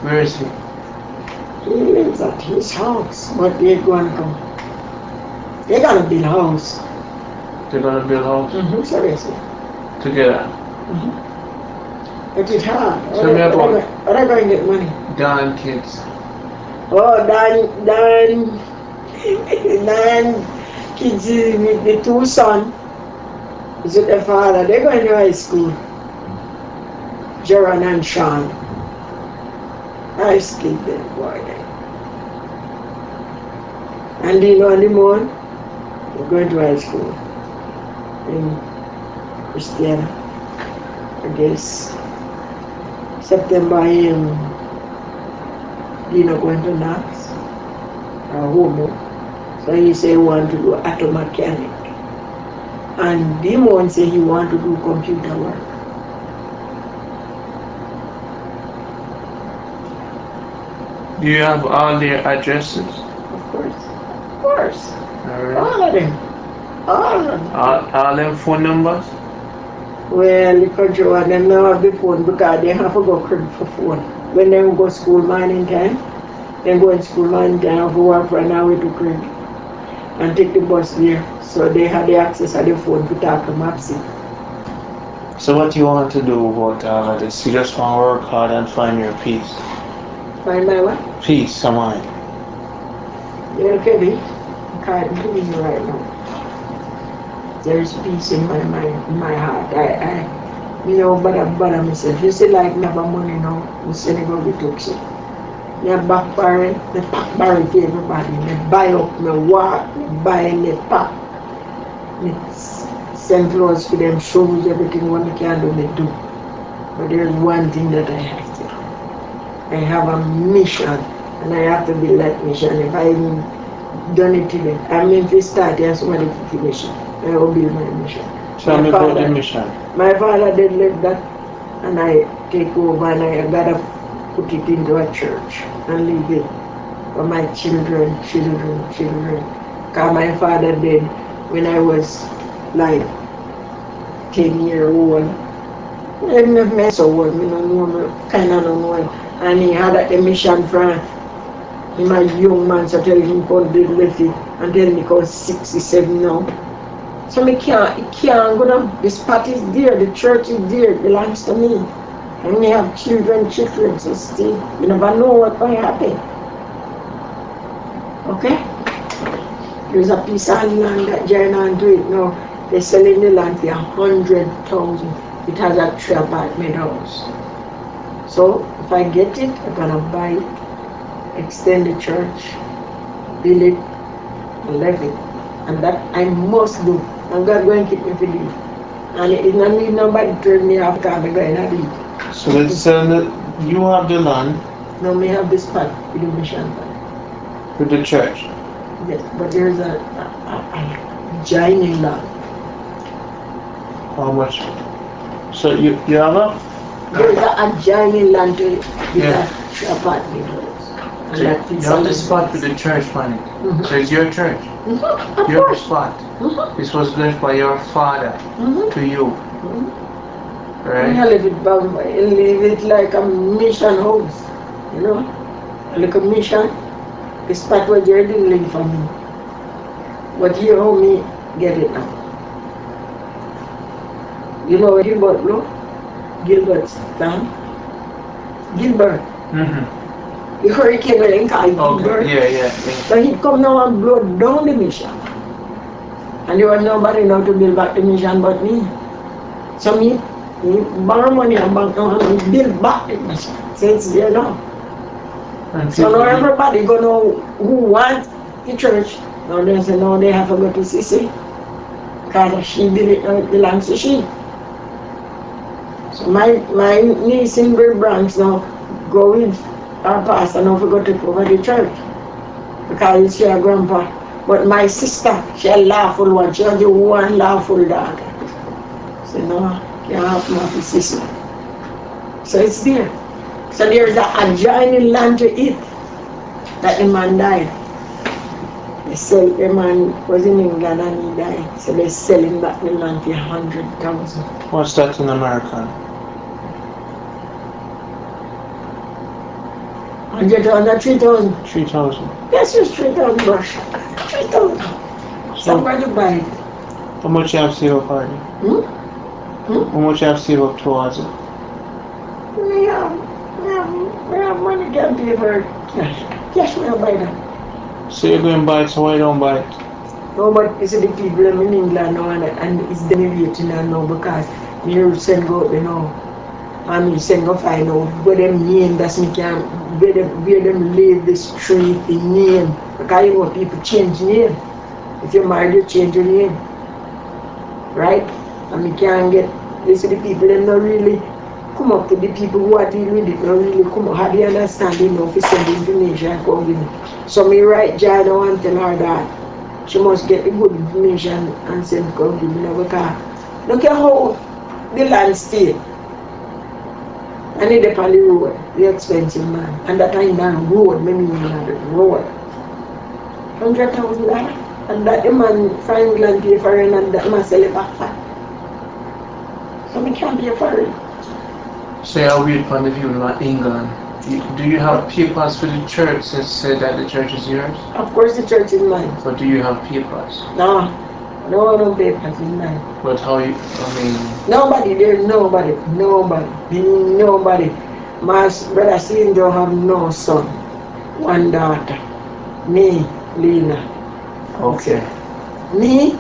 Where is he? He lives at his house. But they're going to come. They're going to build a house. They're gonna build a house Seriously. together. But it's hard. Tell me about How are they going to get money? Dan kids. Oh, Dan kids with the 2 sons is with their father. They're going to high school. Jaron and Sean. Nice kid then, boy. And Dino and Dimon, they're going to high school. In Christian, I guess. September him you know going to Knox or Homo. So he said he wanted to do auto mechanic. And Demon said he wanted to do computer work. Do you have all their addresses? Of course. Of course. Alright. All of them. All of them. All them phone numbers? Well, the country one, them now have the phone because they have to go credit for phone. When they go school morning time, they go in school morning time, have to work for an hour to credit and take the bus there. So they have the access to the phone to talk to Mapsy. So what do you want to do about all of this? You just want to work hard and find your peace. Find my what? Peace of mind. You're okay, can't do it right now. There's peace in my mind, in my heart. You know, bother myself. You see, like, me have money now, in Senegal, we took it. Me have back barrel, me pack barrel to everybody. Me buy up, me walk, me buy, me pack. Me send clothes for them, shoes, everything what me can do, me do. But there's one thing that I have to do. I have a mission, and I have to be that mission. If I even done it today, I mean, if you start, there's somebody to finish it. I will build my mission. Tell me about the mission. My father did live that, and I take over and I gotta put it into a church and leave it for my children. Because my father did when I was like 10 years old. I never met so old, kind of don't know. And he had a mission from him, a young man, so tell him called did left it until he was 67 now. So it can't go down. This part is there, the church is there, it belongs to me. And we have children, so still, you never know what will happen. Okay? There's a piece of land that join on to it now. They're selling the land for 100,000. It has a 3-apartment house. So if I get it, I'm gonna buy it, extend the church, build it, and leave it. And that I must do. And God going to keep me for it. And it don't need nobody to turn me off because I'm going to do it. So let's say that you have the land. Now we have this part with the mission part. With the church. Yes, but there's a giant land. How much? So you have a? There's a giant land to it. Yeah. Apartment. So you have the spot with the church money. Mm-hmm. So it's your church. Mm-hmm. Your spot. Mm-hmm. This was left by your father to you. Mm-hmm. Right? I live it like a mission house. You know? Like a mission. The spot where they didn't live for me. But you know me get it now. You know Gilbert, no? Gilbert's town. Gilbert. Mm-hmm. The hurricane will call Gilbert. Yeah. So he'd come now and blow down the mission. And there was nobody now to build back the mission but me. So me borrow money and bank now and build back the mission. So it's there now. And So now everybody go know who wants the church. Now they say no, they have to go to CC. Because she did it, now it belongs to she. So my niece in Great Bronx now go with our pastor now forgot to take over the church. Because it's your grandpa. But my sister, she a lawful one, she has the one lawful daughter. So no, can't have my sister. So it's there. So there's a giant land to it that the man died. The man was in England and he died. So they're selling back the land for 100,000. What's that in American? 100,000, 3,000. 3,000. That's just 3,000 brush. 3,000. Somebody buy it. How much you have saved up already? How much you have saved up towards it? We have money can pay for cash. Cash we buy that. So you're going to buy it, so why don't buy it? No, but it's the people in England now and it's derivating now because you send go, you know, and you send go find out where them name, that's me can, where them live, the street, the name. Because you want people change name. If you're married, you change your name. Right? And we can't get, these are the people that don't really come up to the people who are dealing with it, not really come up, have the understanding of to send the information and come with me. So me write Jada and tell her that she must get the good information and send come with me. Because look at how the land stay. And it on the road, the expensive man. And that time on road, many on the road. $100,000. And that the man find land pay for it and that man sell it back for. So we can't pay for it. Say I read from the view in England. Do you have papers for the church that say that the church is yours? Of course the church is mine. But do you have papers? No papers in mine. But how you, Nobody, there's nobody. My brother Celine don't have no son. One daughter. Me, Lena. Okay. Me,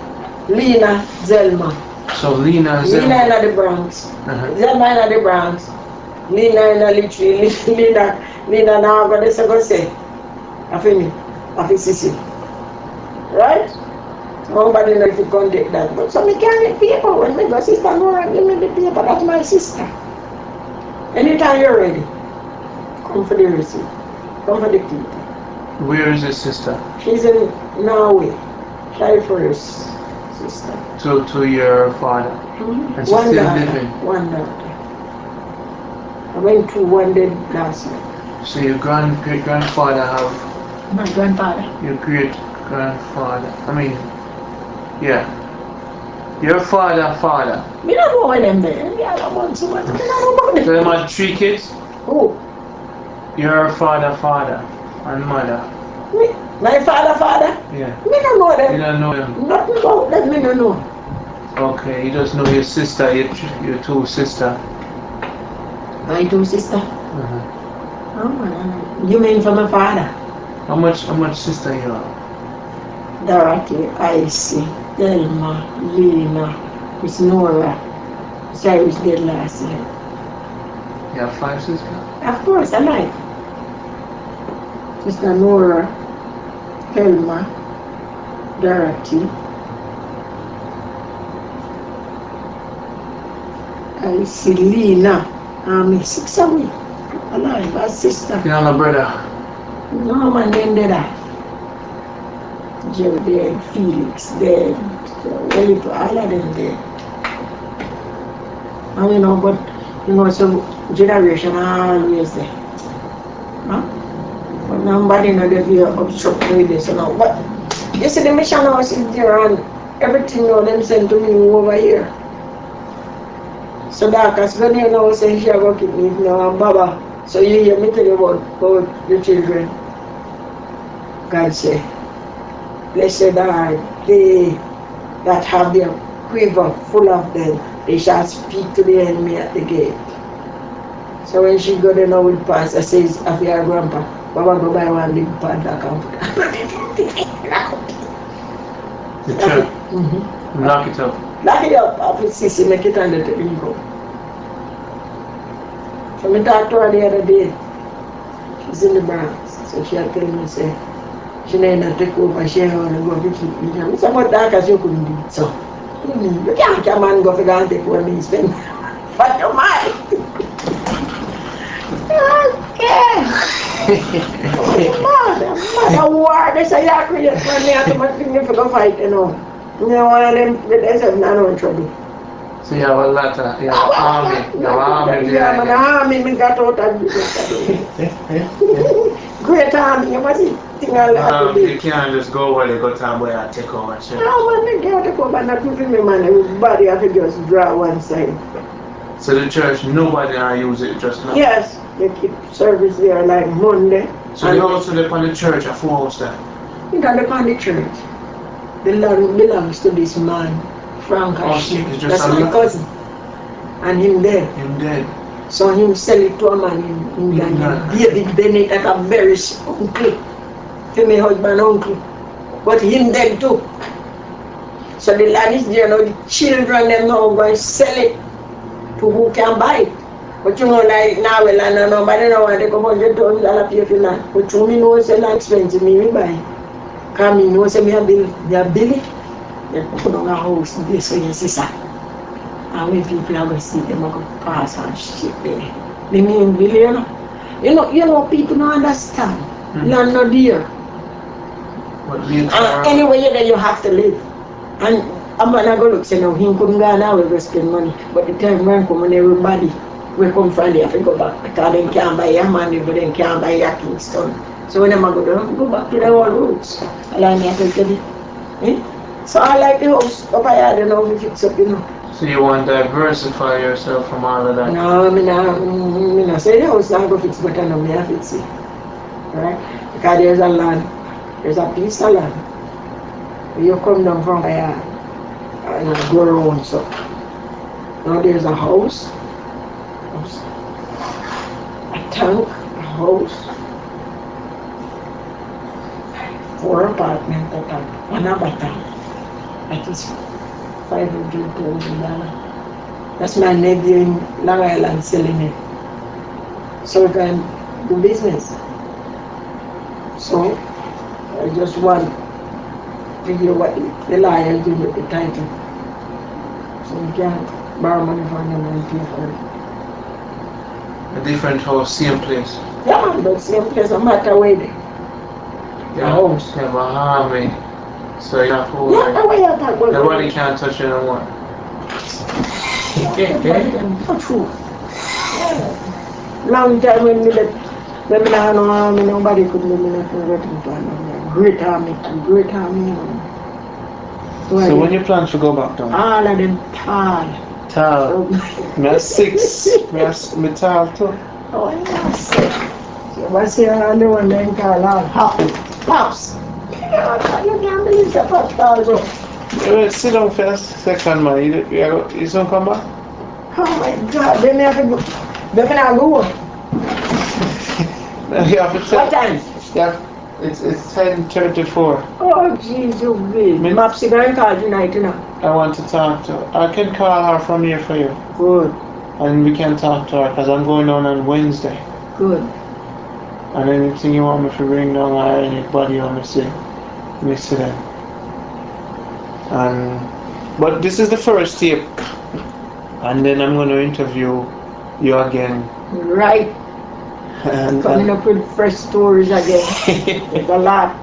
Lena, Zelma. So Lena in the Bronx. Zelma in the Bronx. Lena in the literally. Lena now I'm going to say. I feel Sissy. Right? Nobody knows if you contact that. But so me carry paper when me go sister Nora give me the paper. That's my sister. Anytime you're ready, come for the receipt. Come for the key. Where is your sister? She's in Norway. She's first sister. To your father? Mm-hmm. And she's still living? One daughter. I went to one day last night. So your great-grandfather have... My grandfather. Your great-grandfather. Yeah. Your father. Me don't know where them there. Yeah, I want so much. Me don't know about them. So them are 3 kids? Who? Your father, and mother. Me? My father? Yeah. Me don't know them. You don't know them? Nothing about them, me don't know. Okay, you just know your sister, your 2 sister. My 2 sister? Oh, you mean from my father? How much sister you have? Dorothy, Icy, Delma, Lena, Miss Nora. Sorry, was dead last year. You have 5 sisters? Of course, I like. Sister Nora, Thelma, Dorothy, Icy, Lena. I'm 6 away. Alive, my sister. You have a brother? No, man, then did I. Jerry dead, Felix dead, all of them dead. And but some generation are always there. Huh? But nobody knows that we are obstruct with this. But you see the mission house is there and everything now them send to me over here. So that as when you know say she go keep me now and Baba. So you hear me tell you about the children. God say. Blessed are they that have their quiver full of them. They shall speak to the enemy at the gate. So when she go there now with pastor says, after your grandpa, Baba go buy one big pad that come. The church? Lock it up. Lock it up. After Sissy make it under the go. So I talked to her the other day. She's in the Bronx. So she had told me, say, she didn't take over, she want to go to keep me. I said, what that as you couldn't do it. So, you can't come and go for go and take over me spend. But you might. Okay. I'm war. They say, yeah, create when they have to make me for go fight, you know. You know, one of them, they say, no in trouble. So you have a lot of, you have army. Yeah, man, army, me got out of great army, you must see. You can't just go where they go to and take over. No, man, they can't take over, not even me, man. Everybody have to just draw one side. So the church, nobody use it just now? Yes, they keep service there like Monday. So they also live on the church, a 4 house there? You don't live on the church. The land belongs to this man, Frank Hardship. That's my cousin. And him dead. Him dead. So him sell it to a man in England, David Bennett, that a very uncle. To my husband uncle. But him dead too. So the land is there now, the children them now go and sell it to who can buy it. But you know, like now, well, nobody know want to come $100,000 pay for land. But you know, it's land expensive, me buy it. Because me know, say me a bill it. They put on a house, this way, your sister. And when people are going to see them, are going to pass and shit there. The main villain, you know, people don't understand. Land not there. Anyway, there you have to live. And I'm not going to look, say, no, he couldn't go now, we'll spend money. But the time when come and everybody, we come from there, we go back. Because they can't buy your money, but they can't buy your Kingston. So when I'm going to go back to the old roots. Allow me to tell you. So I like the house up here, I don't know if it's up, you know. So you want to diversify yourself from all of that? No, I mean, say the house I'm going to fix, but I know me I fix it. Right? Because there's a land, there's a piece of land. You come down from here and go around, so. Now there's a house, a tank, a house, 4 apartments, one tank. That is $500,000. That's my nephew in Long Island selling it. So we can do business. So I just want to hear what the liars do with the title. So we can borrow money from them and pay for it. A different house, same place? Yeah, but same place, no matter where they. The house. You have a harmony. So you have to hold Yeah, where you talk about. nobody can touch you no more. Not true. Long time when me that when me nah no army, nobody could do me nothing but great army. So when you plan to go back down? All of them tall. Tall. Me have 6. Me tall too. Oh yes. So what's here on the one then call all Pops. You can't believe the Pops tall bro. Sit down first, second man. You don't come back? Oh my God, then me have to go. Then me not go. You have to What time? Yeah, it's 10:34. Oh jeez, you big. Mopsy going to call tonight, you know. I want to talk to her. I can call her from here for you. Good. And we can talk to her because I'm going down on Wednesday. Good. And anything you want me to bring down or anybody you want me to see, me see them. But this is the first tape. And then I'm going to interview you again. Right. And, Coming up with fresh stories again. It's a lot.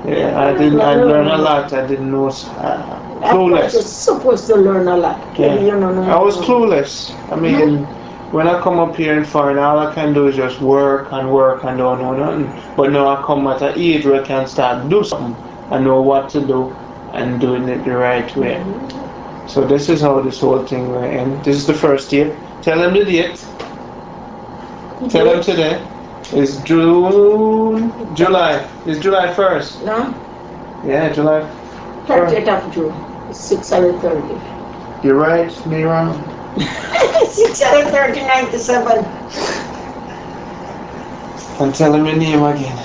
Yeah, I learned a lot. I didn't know. Clueless. You're supposed to learn a lot. Yeah. You know, I was clueless. I mean, when I come up here in foreign, all I can do is just work and don't know nothing. But now I come at an age where I can start to do something. I know what to do and doing it the right way. So this is how this whole thing will end. This is the first year. Tell them the date. Tell them today. It's July. It's July 1st. No? Yeah, July 30th of June. 6:30. You're right, me wrong. 6:30, And tell them your name again.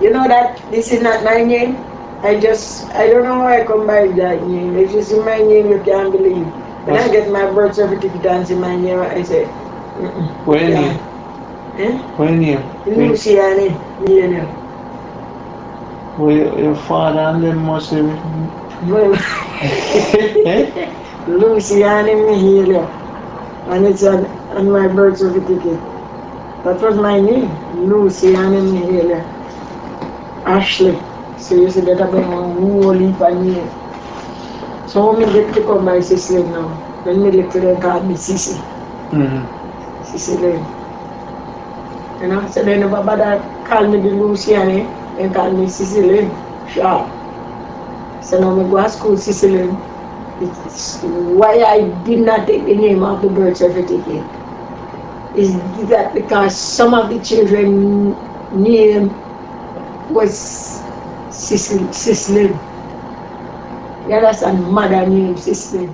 You know that this is not my name? I don't know how I come by that name. If you see my name, you can't believe. When I get my birth certificate and see my name, I say, What your name? What your name? Luciani, Millionaire. Well, your father and them must have Luciani Mihalia. And it's on my birth certificate. That was my name, Luciani Mihalia. Ashley. So you see that I've been a whole heap of name. So when I get to call my sister now, when I look to them, call me Sissy. Sissy Lane. You know, so they never bother call me the Luciani and call me Sissy Lane. Sure. So now I go to school Sissy Lane. It's why I did not take the name of the birth certificate. Is that because some of the children name was Sicily. Yeah, that's a mother name, Sicily.